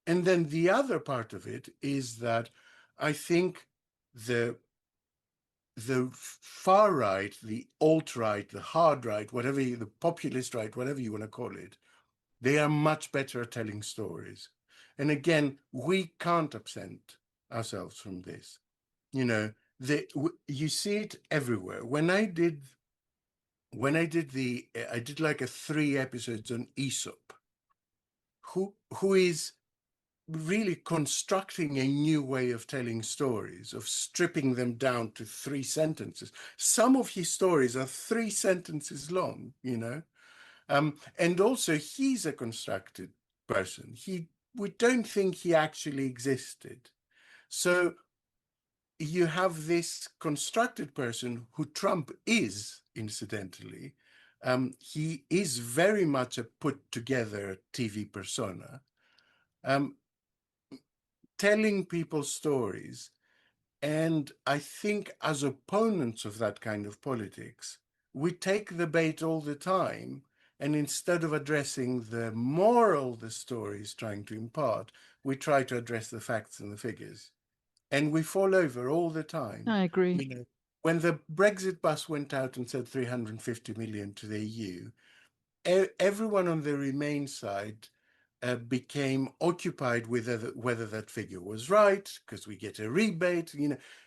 And then the other part of it is that I think the far right, the alt-right, the hard right, the populist right, whatever you want to call it, they are much better at telling stories. And again, we can't absent ourselves from this. You see it everywhere. I did like a 3 episodes on Aesop, who is really constructing a new way of telling stories, of stripping them down to 3 sentences. Some of his stories are 3 sentences long, and also he's a constructed person. We don't think he actually existed. So you have this constructed person who Trump is, incidentally. He is very much a put together TV persona. Telling people stories. And I think as opponents of that kind of politics, we take the bait all the time. And instead of addressing the moral the story is trying to impart, we try to address the facts and the figures. And we fall over all the time. I agree. When the Brexit bus went out and said 350 million to the EU, everyone on the Remain side became occupied with whether that figure was right, because we get a rebate.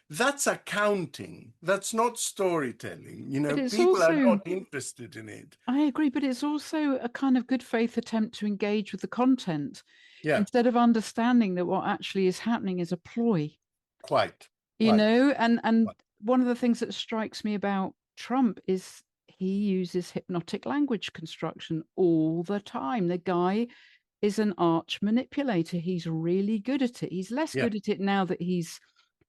That's accounting. That's not storytelling. People are not interested in it. I agree, but it's also a kind of good faith attempt to engage with the content, Yeah, instead of understanding that what actually is happening is a ploy. quite. And one of the things that strikes me about Trump is he uses hypnotic language construction all the time. The guy is an arch manipulator. He's really good at it. He's less good at it now that he's,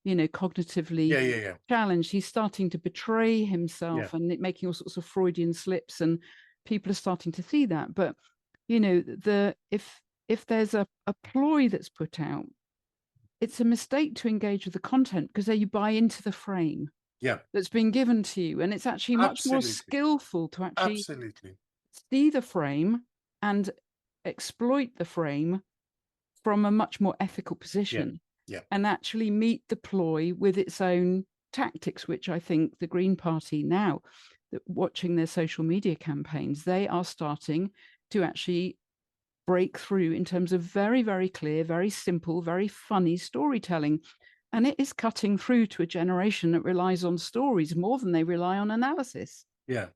cognitively challenged. He's starting to betray himself and making all sorts of Freudian slips, and people are starting to see that. But if there's a ploy that's put out, it's a mistake to engage with the content, because then you buy into the frame that's been given to you, and it's actually much more skillful to actually see the frame and exploit the frame from a much more ethical position, and actually meet the ploy with its own tactics, which I think the Green Party now, watching their social media campaigns, they are starting to actually break through in terms of very, very clear, very simple, very funny storytelling. And it is cutting through to a generation that relies on stories more than they rely on analysis. Yeah.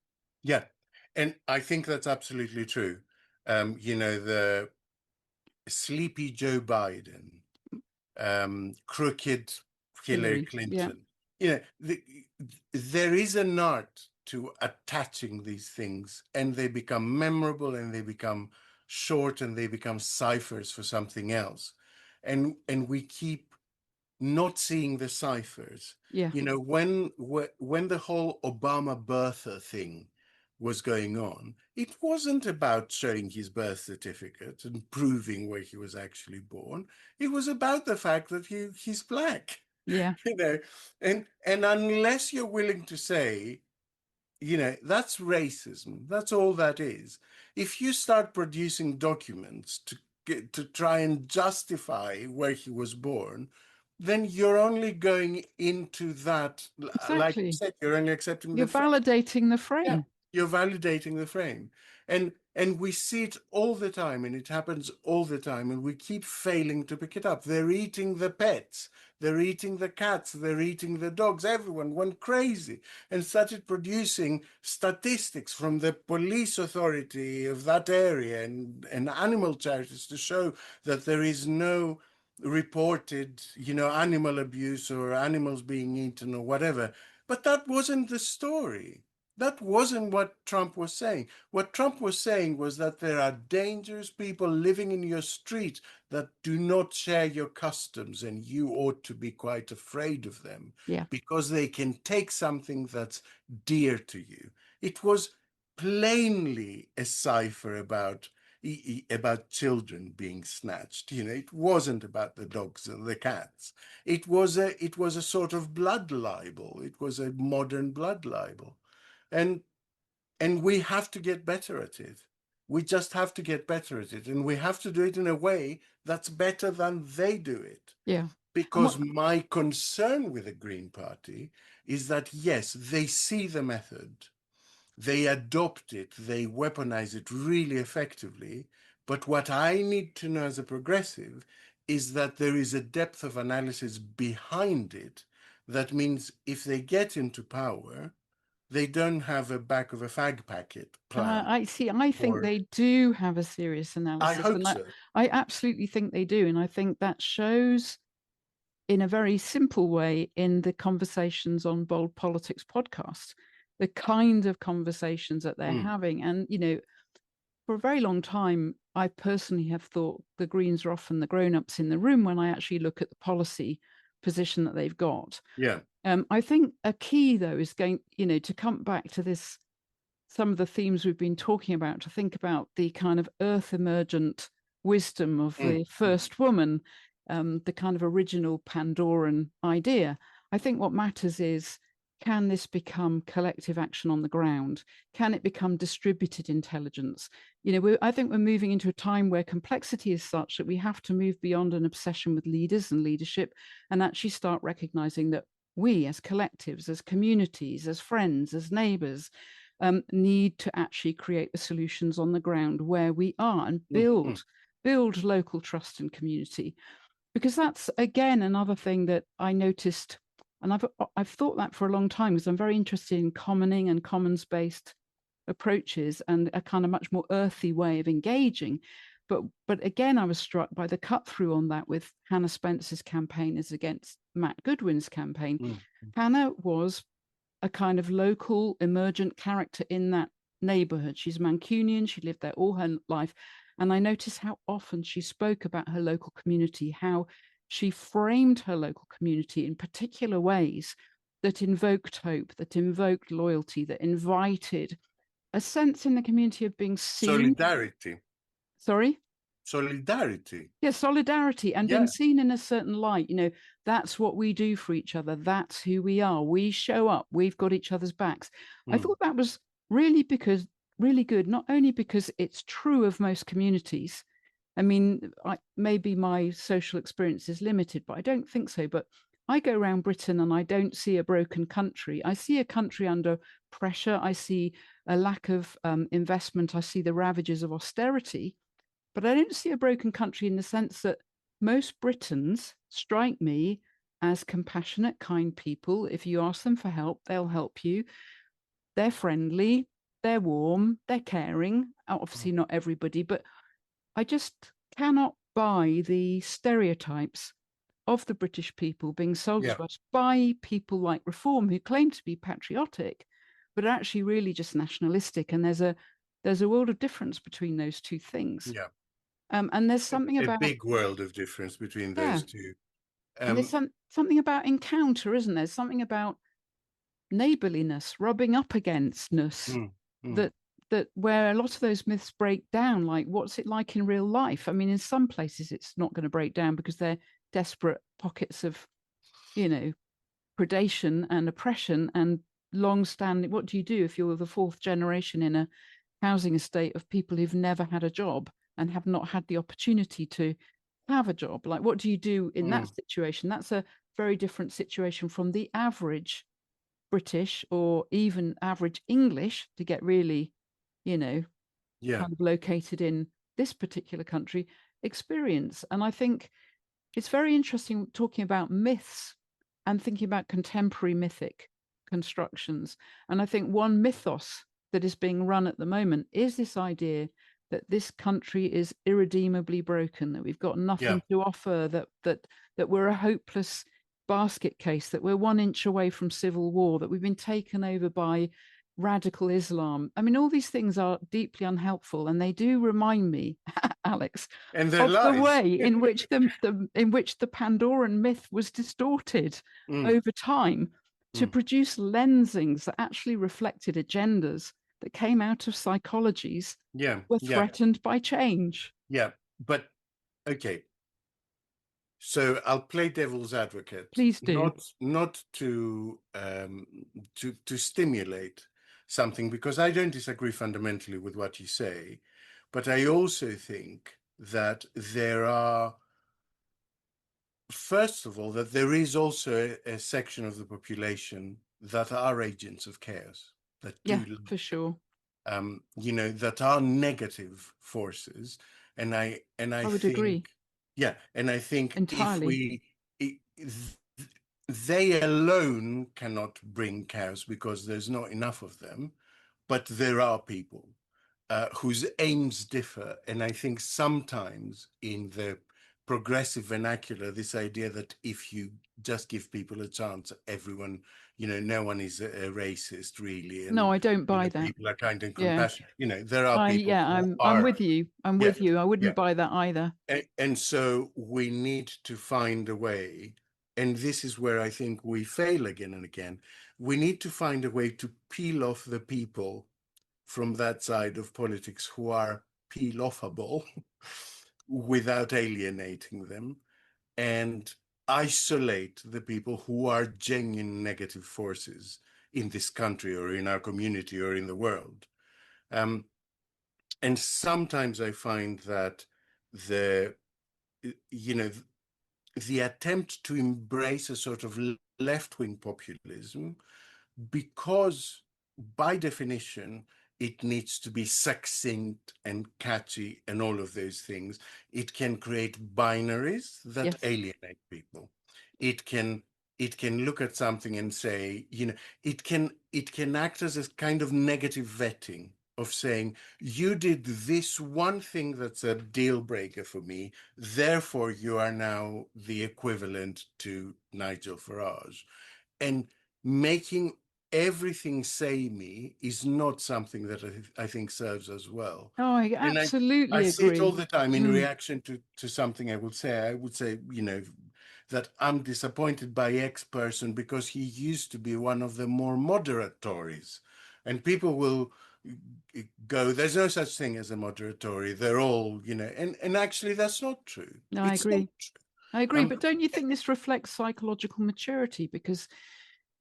And I think that's absolutely true. The sleepy Joe Biden, crooked Hillary Clinton. There is an art to attaching these things, and they become memorable, and they become short, and they become ciphers for something else. And we keep not seeing the ciphers. When the whole Obama birther thing was going on, it wasn't about showing his birth certificate and proving where he was actually born. It was about the fact that he's black. And unless you're willing to say, that's racism, that's all that is. If you start producing documents to try and justify where he was born, then you're only going into that. Like you said, you're only accepting you're validating the frame. You're validating the frame. And And we see it all the time, and it happens all the time, and we keep failing to pick it up. They're eating the pets, they're eating the cats, they're eating the dogs. Everyone went crazy and started producing statistics from the police authority of that area and animal charities to show that there is no reported, animal abuse or animals being eaten or whatever. But that wasn't the story. That wasn't what Trump was saying. What Trump was saying was that there are dangerous people living in your street that do not share your customs, and you ought to be quite afraid of them Yeah. because they can take something that's dear to you. It was plainly a cipher about children being snatched. It wasn't about the dogs and the cats. It was a sort of blood libel. It was a modern blood libel. And we have to get better at it. We just have to get better at it, and we have to do it in a way that's better than they do it. Yeah. Because my concern with the Green Party is that, yes, they see the method, they adopt it, they weaponize it really effectively. But what I need to know as a progressive is that there is a depth of analysis behind it. That means if they get into power, they don't have a back of a fag packet plan. I see. I think they do have a serious I analysis, hope and so. I absolutely think they do. And I think that shows in a very simple way in the conversations on Bold Politics podcast, the kind of conversations that they're having. And, for a very long time, I personally have thought the Greens are often the grown-ups in the room when I actually look at the policy position that they've got. Yeah. I think a key, though, is going, to come back to this, some of the themes we've been talking about, to think about the kind of earth emergent wisdom of the first woman, the kind of original Pandoran idea. I think what matters is, can this become collective action on the ground? Can it become distributed intelligence? I think we're moving into a time where complexity is such that we have to move beyond an obsession with leaders and leadership and actually start recognizing that we as collectives, as communities, as friends, as neighbors, need to actually create the solutions on the ground where we are and build local trust and community. Because that's, again, another thing that I noticed, and I've thought that for a long time, because I'm very interested in commoning and commons-based approaches and a kind of much more earthy way of engaging. But again, I was struck by the cut through on that with Hannah Spencer's campaign as against Matt Goodwin's campaign. Hannah was a kind of local emergent character in that neighborhood. She's Mancunian. She lived there all her life. And I noticed how often she spoke about her local community, how she framed her local community in particular ways that invoked hope, that invoked loyalty, that invited a sense in the community of being seen. Solidarity. Sorry? Solidarity. Yeah, solidarity and being seen in a certain light. That's what we do for each other. That's who we are. We show up. We've got each other's backs. I thought that was really good, not only because it's true of most communities. I mean, maybe my social experience is limited, but I don't think so. But I go around Britain and I don't see a broken country. I see a country under pressure. I see a lack of investment. I see the ravages of austerity. But I don't see a broken country in the sense that most Britons strike me as compassionate, kind people. If you ask them for help, they'll help you. They're friendly, they're warm, they're caring. Obviously, not everybody, but I just cannot buy the stereotypes of the British people being sold to us by people like Reform, who claim to be patriotic, but are actually really just nationalistic. And there's a world of difference between those two things. Yeah. And there's something about a big world of difference between those two. And there's something about encounter, isn't there? Something about neighborliness, rubbing up againstness, that where a lot of those myths break down. Like, what's it like in real life? I mean, in some places it's not going to break down because they're desperate pockets of, predation and oppression and long-standing. What do you do if you're the fourth generation in a housing estate of people who've never had a job and have not had the opportunity to have a job? Like, what do you do in that situation? That's a very different situation from the average British or even average English, to get really, Yeah. kind of located in this particular country experience. And I think it's very interesting talking about myths and thinking about contemporary mythic constructions. And I think one mythos that is being run at the moment is this idea that this country is irredeemably broken, that we've got nothing to offer, that we're a hopeless basket case, that we're 1 inch away from civil war, that we've been taken over by radical Islam. I mean, all these things are deeply unhelpful, and they do remind me, Alex, And their of the lies. way in which the Pandoran myth was distorted over time to produce lensings that actually reflected agendas that came out of psychologies were threatened by change. Yeah. But okay. So I'll play devil's advocate, Please do. not to stimulate something, because I don't disagree fundamentally with what you say, but I also think that there are, first of all, that there is also a section of the population that are agents of chaos, that Yeah, do, for sure. that are negative forces, and I would think, agree yeah, and I think if entirely. they alone cannot bring chaos because there's not enough of them, but there are people whose aims differ. And I think sometimes in the progressive vernacular, this idea that if you just give people a chance, everyone, no one is a racist really, No, and I don't buy that. people are kind and Yeah. compassionate. There are people who I'm are, with you. I'm yeah, with you. I yeah. wouldn't buy that either. And so we need to find a way, and this is where I think we fail again and again. We need to find a way to peel off the people from that side of politics who are peel-offable without alienating them, and isolate the people who are genuine negative forces in this country or in our community or in the world. And sometimes I find that the you know the attempt to embrace a sort of left-wing populism, because by definition it needs to be succinct and catchy and all of those things, it can create binaries that Yes. alienate people. It can look at something and say, it can act as a kind of negative vetting of saying, you did this one thing that's a deal breaker for me, therefore you are now the equivalent to Nigel Farage. And making everything samey is not something that I think serves us well. Oh, I And I absolutely see it all agree. the time in reaction to something I would say, that I'm disappointed by X person because he used to be one of the more moderate Tories. And people will go, there's no such thing as a moderate Tory. They're all, and actually that's not true. No, I It's not agree. true. I agree. But don't you think this reflects psychological maturity? Because,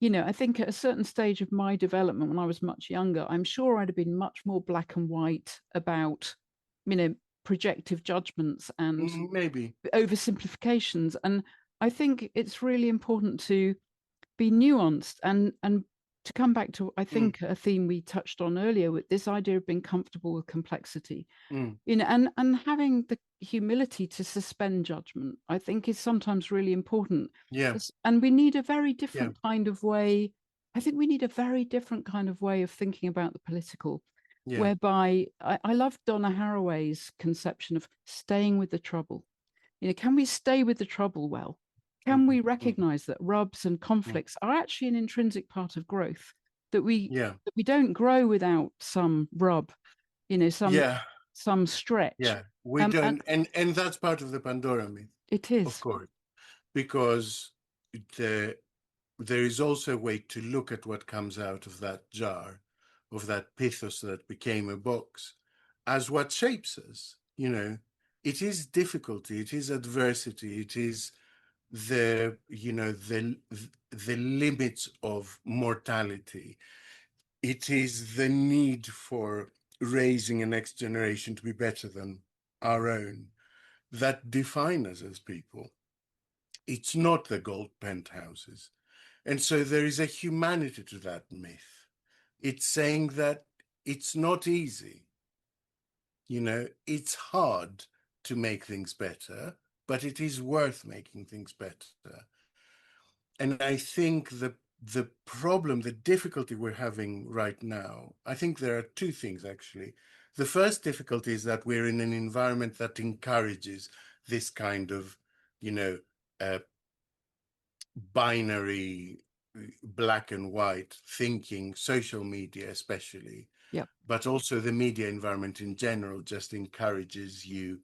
I think at a certain stage of my development, when I was much younger, I'm sure I'd have been much more black and white about, projective judgments and Maybe. oversimplifications. And I think it's really important to be nuanced and to come back to, I Mm, think, a theme we touched on earlier with this idea of being comfortable with complexity, mm. and having the humility to suspend judgment, I think, is sometimes really important. Yeah, And we need a very yeah, different kind of way. I think we need a very different kind of way of thinking about the political, yeah. whereby I love Donna Haraway's conception of staying with the trouble. Can we stay with the trouble well? Can Mhm, we mhm, recognize that rubs and mm. conflicts are actually an intrinsic part of growth, that we Yeah, that we don't grow without some rub, some yeah, stretch. yeah. We And don't, and that's part of the Pandora myth, it of is. course, because the there is also a way to look at what comes out of that jar, of that pithos that became a box, as what shapes us. It is difficulty, it is adversity, it is the limits of mortality. It is the need for raising a next generation to be better than our own that define us as people. It's not the gold penthouses. And so there is a humanity to that myth. It's saying that it's not easy. It's hard to make things better, but it is worth making things better. And I think the problem, the difficulty we're having right now, I think there are two things actually. The first difficulty is that we're in an environment that encourages this kind of, you know, uh, binary, black and white thinking, social media especially, Yep. but also the media environment in general just encourages you.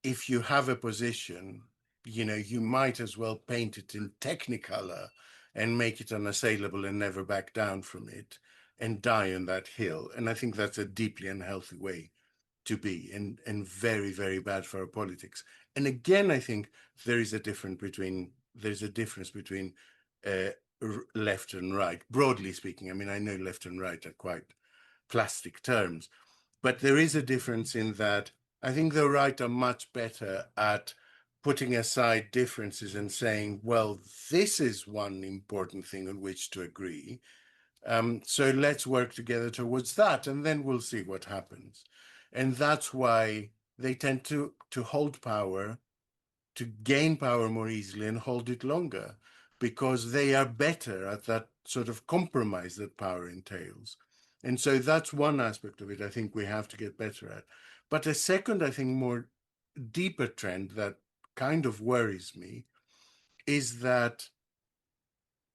If you have a position, you might as well paint it in technicolor and make it unassailable and never back down from it and die on that hill. And I think that's a deeply unhealthy way to be, and very, very bad for our politics. And again, I think there's a difference between left and right, broadly speaking. I mean, I know left and right are quite plastic terms, but there is a difference in that I think the right are much better at putting aside differences and saying, well, this is one important thing on which to agree. So let's work together towards that, and then we'll see what happens. And that's why they tend to hold power, to gain power more easily and hold it longer, because they are better at that sort of compromise that power entails. And so that's one aspect of it I think we have to get better at. But a second, I think, more deeper trend that kind of worries me is that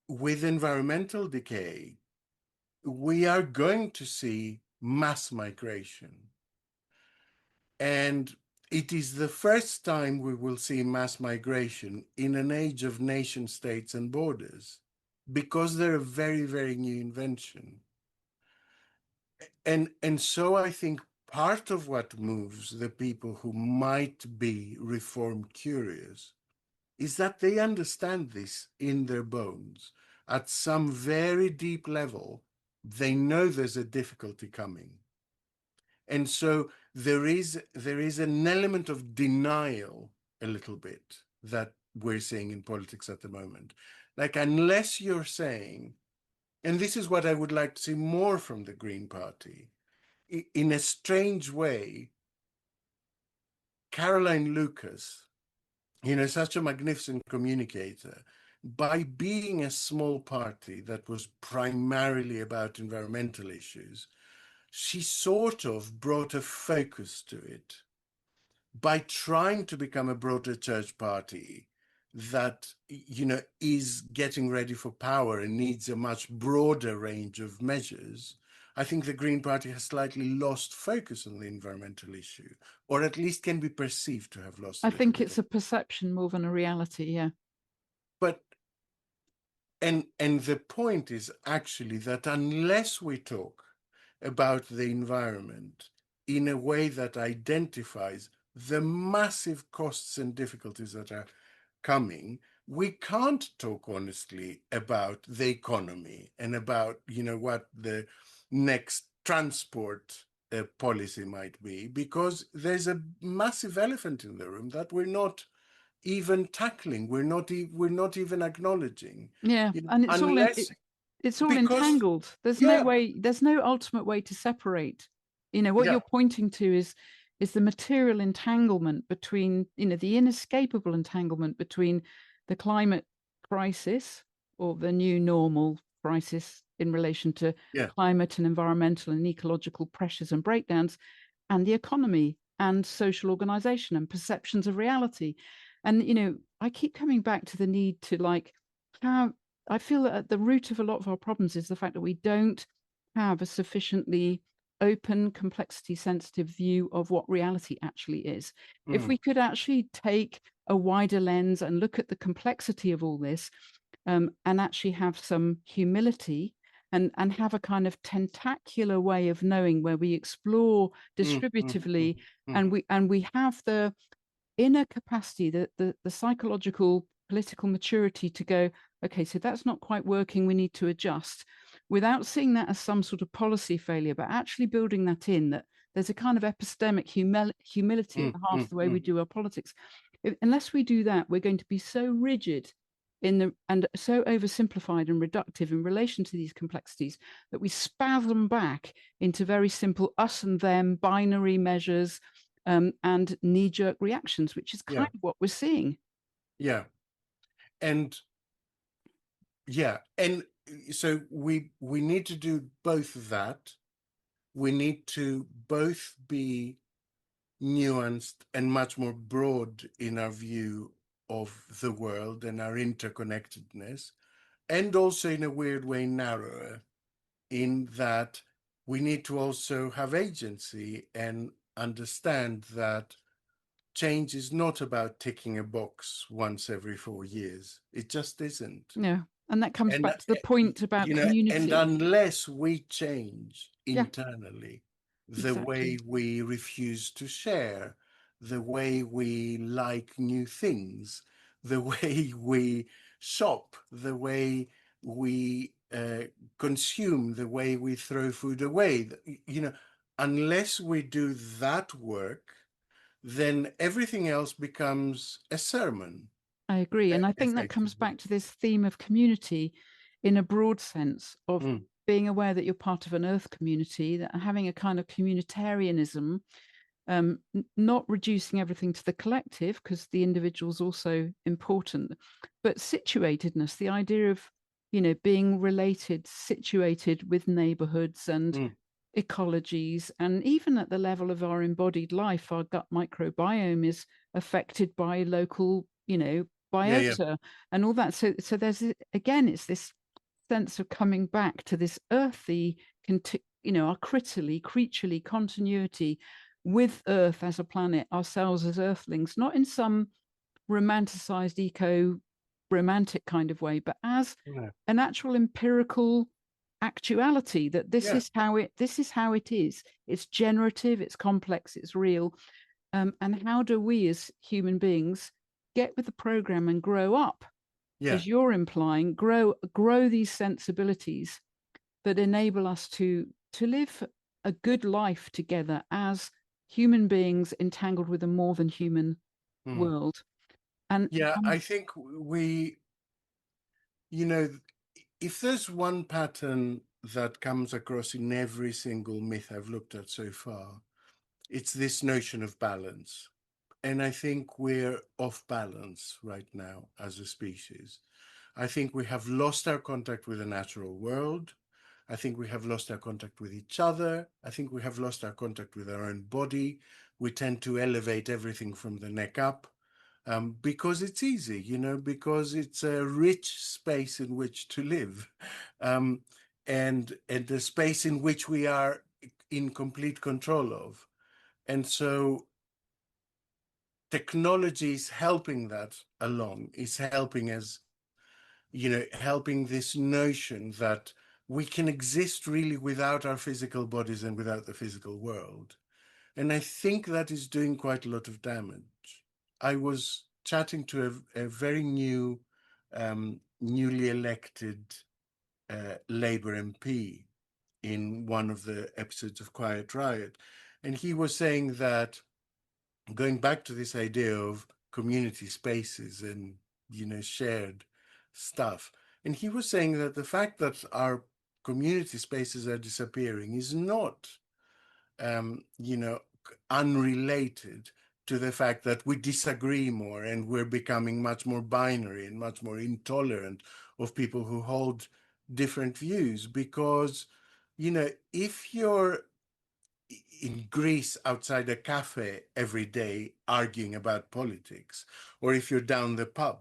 with environmental decay, we are going to see mass migration. And it is the first time we will see mass migration in an age of nation states and borders, because they're a very, very new invention. And so I think part of what moves the people who might be reform curious is that they understand this in their bones. At some very deep level, they know there's a difficulty coming. And so there is an element of denial, a little bit, that we're seeing in politics at the moment. Like, unless you're saying, and this is what I would like to see more from the Green Party, in a strange way, Caroline Lucas, such a magnificent communicator, by being a small party that was primarily about environmental issues, she sort of brought a focus to it. By trying to become a broader church party that, is getting ready for power and needs a much broader range of measures, I think the Green Party has slightly lost focus on the environmental issue, or at least can be perceived to have lost I a little think bit it's a perception more than a reality. Yeah. But and the point is actually that unless we talk about the environment in a way that identifies the massive costs and difficulties that are coming, we can't talk honestly about the economy and about, what the next transport policy might be, because there's a massive elephant in the room that we're not even tackling, we're not even acknowledging, Yeah. And unless, it's all because entangled. There's no yeah, way, there's no ultimate way to separate. What yeah, you're pointing to is the material entanglement between, the inescapable entanglement between the climate crisis, or the new normal crisis in relation to yeah, climate and environmental and ecological pressures and breakdowns, and the economy and social organization and perceptions of reality. And I keep coming back to the need to have, I feel that at the root of a lot of our problems is the fact that we don't have a sufficiently open, complexity sensitive view of what reality actually is. If we could actually take a wider lens and look at the complexity of all this, and actually have some humility, and have a kind of tentacular way of knowing, where we explore distributively, and we have the inner capacity, the psychological political maturity to go, okay, so that's not quite working, we need to adjust, without seeing that as some sort of policy failure, but actually building that in, that there's a kind of epistemic humility at the heart of the way we do our politics. Unless we do that, we're going to be so rigid and so oversimplified and reductive in relation to these complexities that we spasm back into very simple us and them binary measures, and knee-jerk reactions, which is kind of what we're seeing. Yeah. And so we need to do both of that. We need to both be nuanced and much more broad in our view of the world and our interconnectedness, and also in a weird way narrower, in that we need to also have agency and understand that change is not about ticking a box once every 4 years. It just isn't. Yeah. And that comes And back to the point about community. and unless we change Yeah, internally, the way exactly. we refuse to share, the way we like new things, the way we shop, the way we consume, the way we throw food away, unless we do that work, then everything else becomes a sermon, I agree. And I think that comes effectively. back to this theme of community in a broad sense of Mm, being aware that you're part of an earth community, that having a kind of communitarianism, not reducing everything to the collective, because the individual is also important, but situatedness, the idea of, being related, situated with neighborhoods and mm. ecologies, and even at the level of our embodied life, our gut microbiome is affected by local, Yeah. biota and all that. So there's again, it's this sense of coming back to this earthy, our creaturely continuity with Earth as a planet, ourselves as Earthlings, not in some romanticized romantic kind of way, but as Yeah. an actual empirical actuality, that this Yeah. is how it is. It's generative, it's complex, it's real. And how do we as human beings get with the program and grow up, Yeah. as you're implying, grow these sensibilities that enable us to live a good life together as human beings entangled with a more than human Mm. world. And Yeah, I think if there's one pattern that comes across in every single myth I've looked at so far, it's this notion of balance. And I think we're off balance right now as a species. I think we have lost our contact with the natural world. I think we have lost our contact with each other. I think we have lost our contact with our own body. We tend to elevate everything from the neck up, because it's easy, because it's a rich space in which to live, and a space in which we are in complete control of. And so technology is helping that along, is helping us, helping this notion that we can exist really without our physical bodies and without the physical world. And I think that is doing quite a lot of damage. I was chatting to a very newly elected Labour MP in one of the episodes of Quiet Riot. And he was saying that, going back to this idea of community spaces and, shared stuff. And he was saying that the fact that our community spaces are disappearing is not, unrelated to the fact that we disagree more and we're becoming much more binary and much more intolerant of people who hold different views. Because, if you're in Greece outside a cafe every day arguing about politics, or if you're down the pub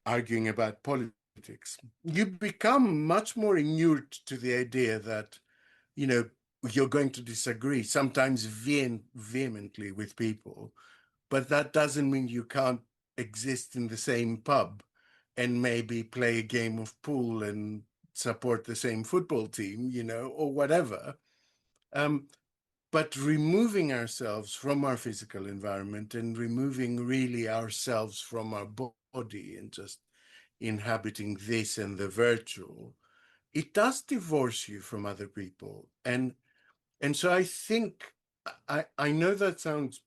arguing about politics, you become much more inured to the idea that, you know, you're going to disagree, sometimes vehemently with people, but that doesn't mean you can't exist in the same pub and maybe play a game of pool and support the same football team, or whatever. But removing ourselves from our physical environment and removing really ourselves from our body and just inhabiting this and the virtual, it does divorce you from other people. And so I think, I know that sounds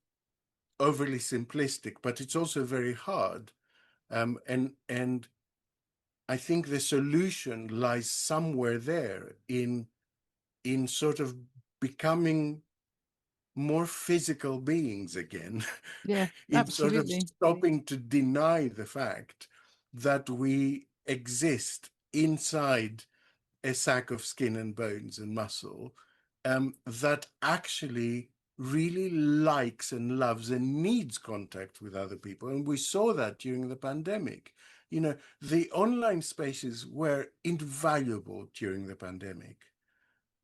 overly simplistic, but it's also very hard. And I think the solution lies somewhere there in sort of becoming more physical beings again, Yeah, in sort of absolutely. stopping to deny the fact that we exist inside a sack of skin and bones and muscle, that actually really likes and loves and needs contact with other people. And we saw that during the pandemic. You know, the online spaces were invaluable during the pandemic,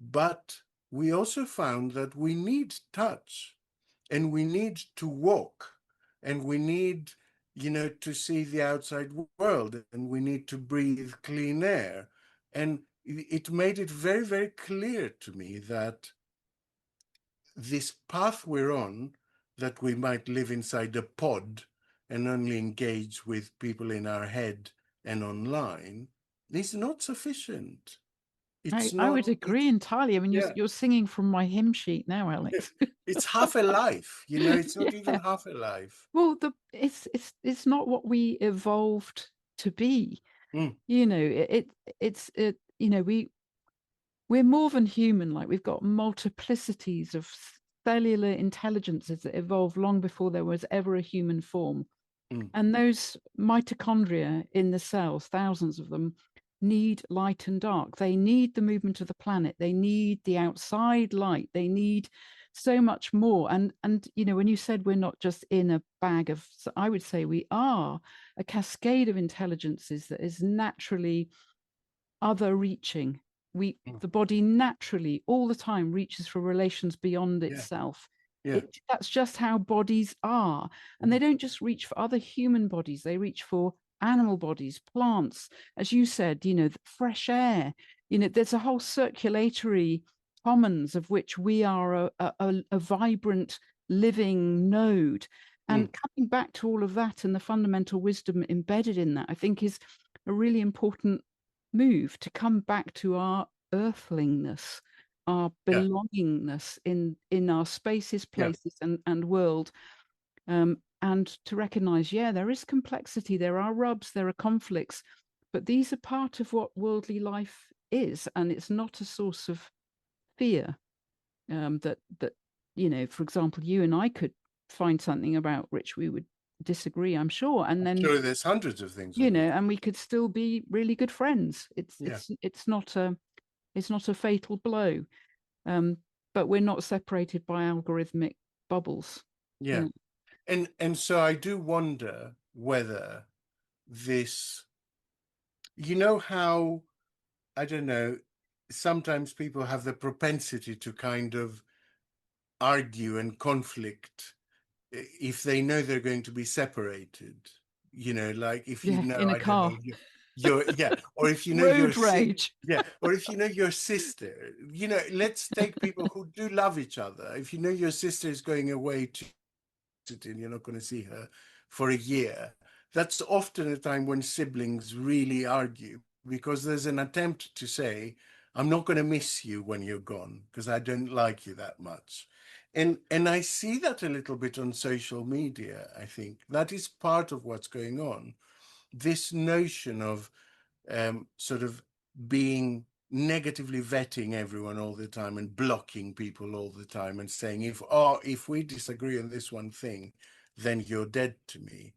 but we also found that we need touch, and we need to walk, and we need, you know, to see the outside world, and we need to breathe clean air. And it made it very, very clear to me that this path we're on, that we might live inside a pod and only engage with people in our head and online, is not sufficient. I, It's I not, would agree entirely. I mean, yeah, you're singing from my hymn sheet now, Alex. it's half a life, you know, it's not even Yeah. half a life. Well, it's not what we evolved to be. Mm, You know, you know, we're more than human. Like, we've got multiplicities of cellular intelligences that evolved long before there was ever a human form. mm, And those mitochondria in the cells, thousands of them, need light and dark. They need the movement of the planet. They need the outside light. They need so much more. And you know, when you said we're not just in a bag of, so I would say we are a cascade of intelligences that is naturally other reaching. mm. The body naturally all the time reaches for relations beyond Yeah, itself. yeah. That's just how bodies are. And they Mm, don't just reach for other human bodies, they reach for animal bodies, plants, as you said, you know, fresh air. You know, there's a whole circulatory commons of which we are a vibrant living node. mm. And coming back to all of that and the fundamental wisdom embedded in that, I think, is a really important move to come back to our earthlingness, our Yeah, belongingness in our spaces, yeah, places, and world, and to recognize, yeah, there is complexity, there are rubs, there are conflicts, but these are part of what worldly life is, and it's not a source of fear. That you know, for example, you and I could find something about which we would disagree, I'm sure, and I'm then, sure there's hundreds of things you that we know, could. and we could still be really good friends. It's Yeah, it's it's not a it's not a fatal blow, um, but we're not separated by algorithmic bubbles. yeah. Yeah, And so I do wonder whether this, you know, how, I don't know, sometimes people have the propensity to kind of argue and conflict if they know they're going to be separated. You know, like if you yeah, know, in a I don't know, car, yeah, or if you know road rage. yeah, or if you know your sister, you know, let's take people who do love each other. If you know your sister is going away to, and you're not going to see her for a year, that's often a time when siblings really argue, because there's an attempt to say, I'm not going to miss you when you're gone because I don't like you that much. And I see that a little bit on social media. I think that is part of what's going on. This notion of sort of being negatively vetting everyone all the time and blocking people all the time and saying, if we disagree on this one thing, then you're dead to me.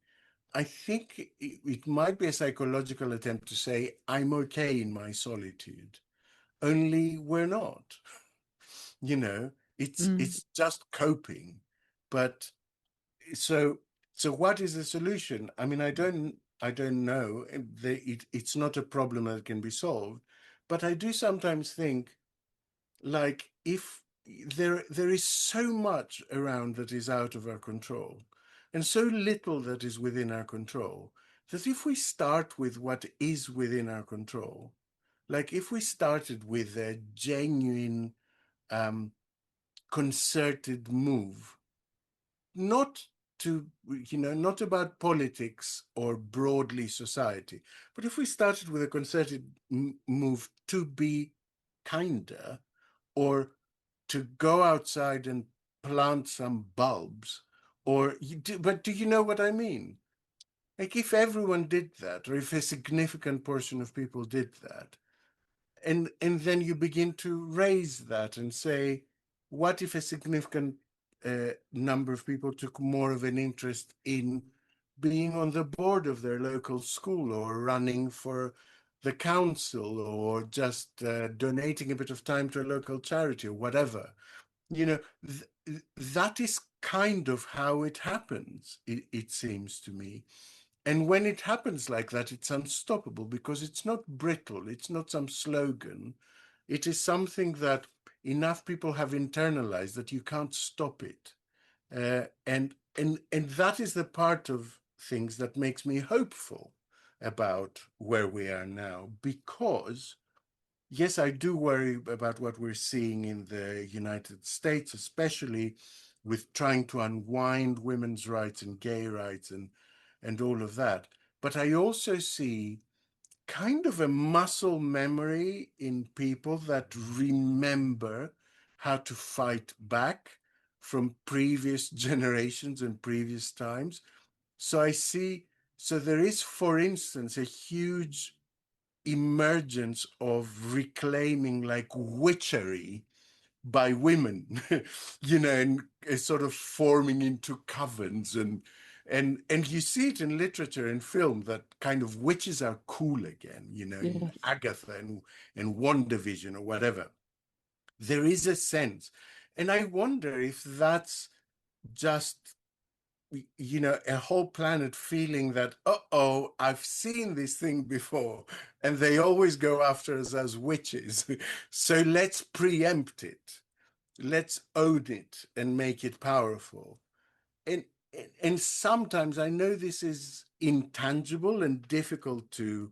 I think it might be a psychological attempt to say, I'm okay in my solitude, only we're not. You know, Mm, it's just coping. But so so what is the solution? I mean, I don't know. It's not a problem that can be solved, but I do sometimes think, like, if there is so much around that is out of our control, and so little that is within our control, that if we start with what is within our control, like if we started with a genuine um, concerted move, not to, not about politics or broadly society, but if we started with a concerted move to be kinder, or to go outside and plant some bulbs, but do you know what I mean? Like if everyone did that, or if a significant portion of people did that, and then you begin to raise that and say, what if a significant number of people took more of an interest in being on the board of their local school, or running for the council, or just donating a bit of time to a local charity, or whatever? You know, that is kind of how it happens, it seems to me. And when it happens like that, it's unstoppable, because it's not brittle, it's not some slogan. It is something that enough people have internalized that you can't stop it. And that is the part of things that makes me hopeful about where we are now, because yes, I do worry about what we're seeing in the United States, especially with trying to unwind women's rights and gay rights and all of that. But I also see kind of a muscle memory in people that remember how to fight back from previous generations and previous times. So I see, so there is, for instance, a huge emergence of reclaiming like witchery by women, and sort of forming into covens, and you see it in literature and film that kind of witches are cool again, in Yes. Agatha and WandaVision or whatever. There is a sense, and I wonder if that's just a whole planet feeling that, uh-oh, I've seen this thing before, and they always go after us as witches. So let's preempt it. Let's own it and make it powerful. And and sometimes I know this is intangible and difficult to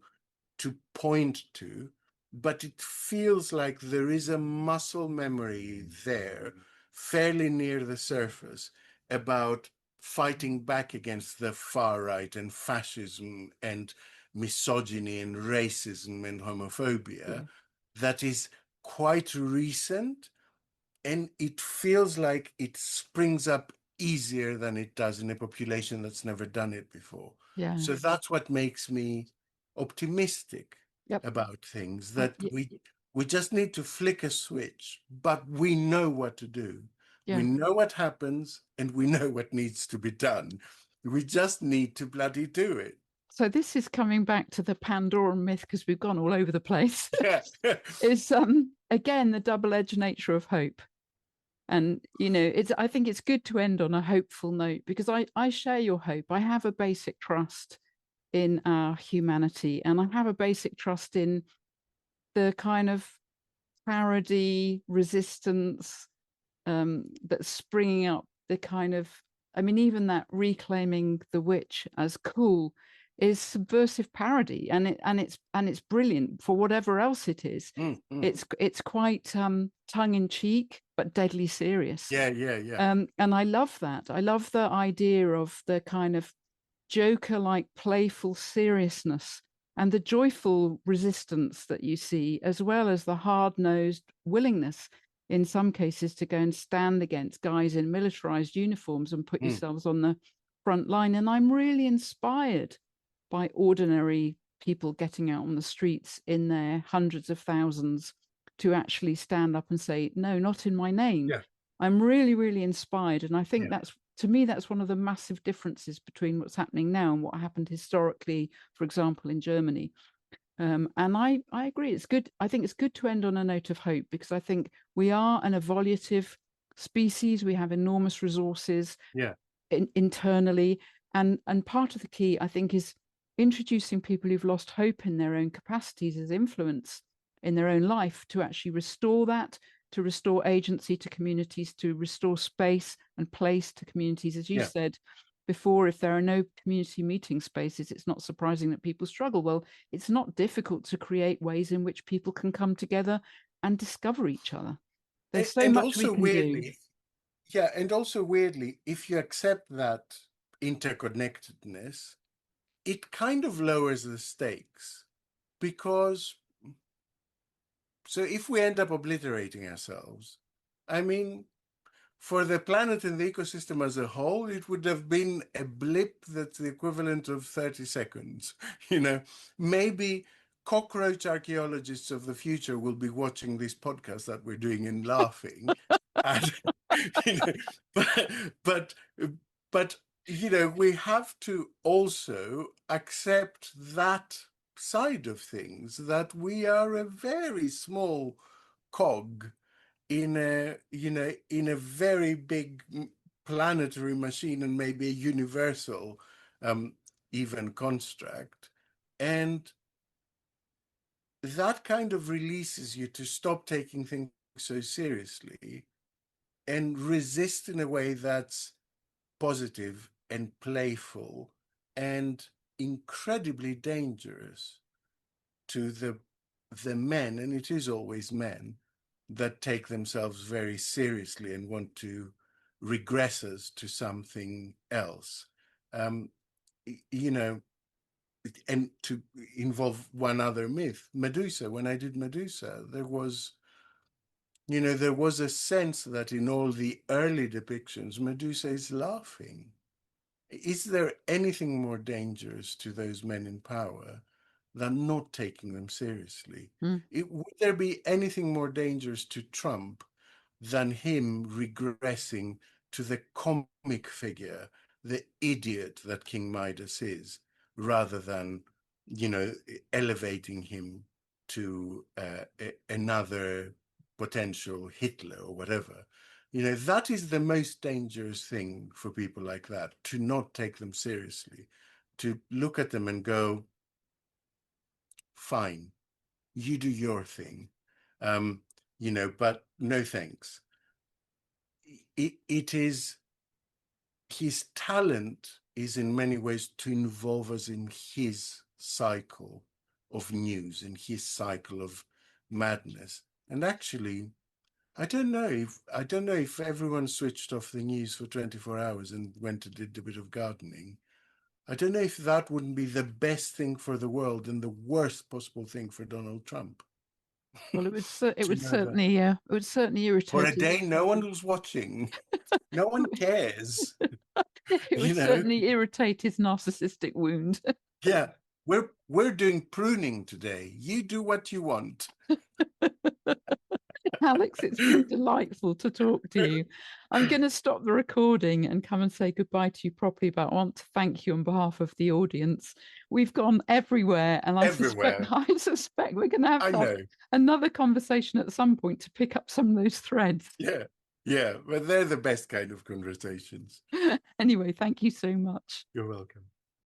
point to, but it feels like there is a muscle memory there, fairly near the surface, about fighting back against the far right and fascism and misogyny and racism and Yeah. homophobia, that is quite recent, and it feels like it springs up easier than it does in a population that's never done it before. Yeah. So that's what makes me optimistic Yep. about things, I, that y- we just need to flick a switch, but we know what to do. We yeah. know what happens, and we know what needs to be done. We just need to bloody do it. So this is coming back to the Pandora myth, because we've gone all over the place. Yeah. Is again the double-edged nature of hope. And it's, I think it's good to end on a hopeful note, because I share your hope. I have a basic trust in our humanity, and I have a basic trust in the kind of parody resistance that's springing up, the kind of, I mean, even that reclaiming the witch as cool is subversive parody, and it's brilliant for whatever else it is. It's quite tongue in cheek but deadly serious. Yeah. And I love that. I love the idea of the kind of Joker like playful seriousness and the joyful resistance that you see, as well as the hard nosed willingness in some cases to go and stand against guys in militarized uniforms and put yourselves on the front line. And I'm really inspired by ordinary people getting out on the streets in their hundreds of thousands to actually stand up and say, no, not in my name. Yeah. I'm really, really inspired. And I think Yeah. that's, to me, that's one of the massive differences between what's happening now and what happened historically, for example, in Germany. And I agree. It's good. I think it's good to end on a note of hope, because I think we are an evolutive species. We have enormous resources Yeah. internally. And part of the key, I think, is introducing people who've lost hope in their own capacities as influence in their own life to actually restore that, to restore agency to communities, to restore space and place to communities. As you said before, if there are no community meeting spaces, it's not surprising that people struggle. Well, it's not difficult to create ways in which people can come together and discover each other. There's so And much we also can do. weirdly, yeah, and also weirdly, if you accept that interconnectedness, it kind of lowers the stakes, because so if we end up obliterating ourselves, I mean, for the planet and the ecosystem as a whole, it would have been a blip that's the equivalent of 30 seconds. Maybe cockroach archaeologists of the future will be watching this podcast that we're doing and laughing. And, but, but, we have to also accept that side of things, that we are a very small cog in a very big planetary machine, and maybe a universal even construct. And that kind of releases you to stop taking things so seriously and resist in a way that's positive and playful and incredibly dangerous to the men, and it is always men, that take themselves very seriously and want to regress us to something else. And to involve one other myth, Medusa. When I did Medusa, there was a sense that in all the early depictions, Medusa is laughing. Is there anything more dangerous to those men in power than not taking them seriously? Would there be anything more dangerous to Trump than him regressing to the comic figure, the idiot that King Midas is, rather than, elevating him to another potential Hitler or whatever? That is the most dangerous thing for people like that, to not take them seriously, to look at them and go, fine, you do your thing, but no thanks. It is, his talent is in many ways to involve us in his cycle of news, in his cycle of madness. And actually, I don't know if everyone switched off the news for 24 hours and went and did a bit of gardening. I don't know if that wouldn't be the best thing for the world and the worst possible thing for Donald Trump. Well, it would certainly For irritate a day, no one was watching. No one cares. It would certainly irritate his narcissistic wound. Yeah, we're doing pruning today. You do what you want. Alex, it's been delightful to talk to you. I'm going to stop the recording and come and say goodbye to you properly, but I want to thank you on behalf of the audience. We've gone everywhere, and I suspect we're going to have another conversation at some point to pick up some of those threads. Yeah, but they're the best kind of conversations. Anyway, thank you so much. You're welcome.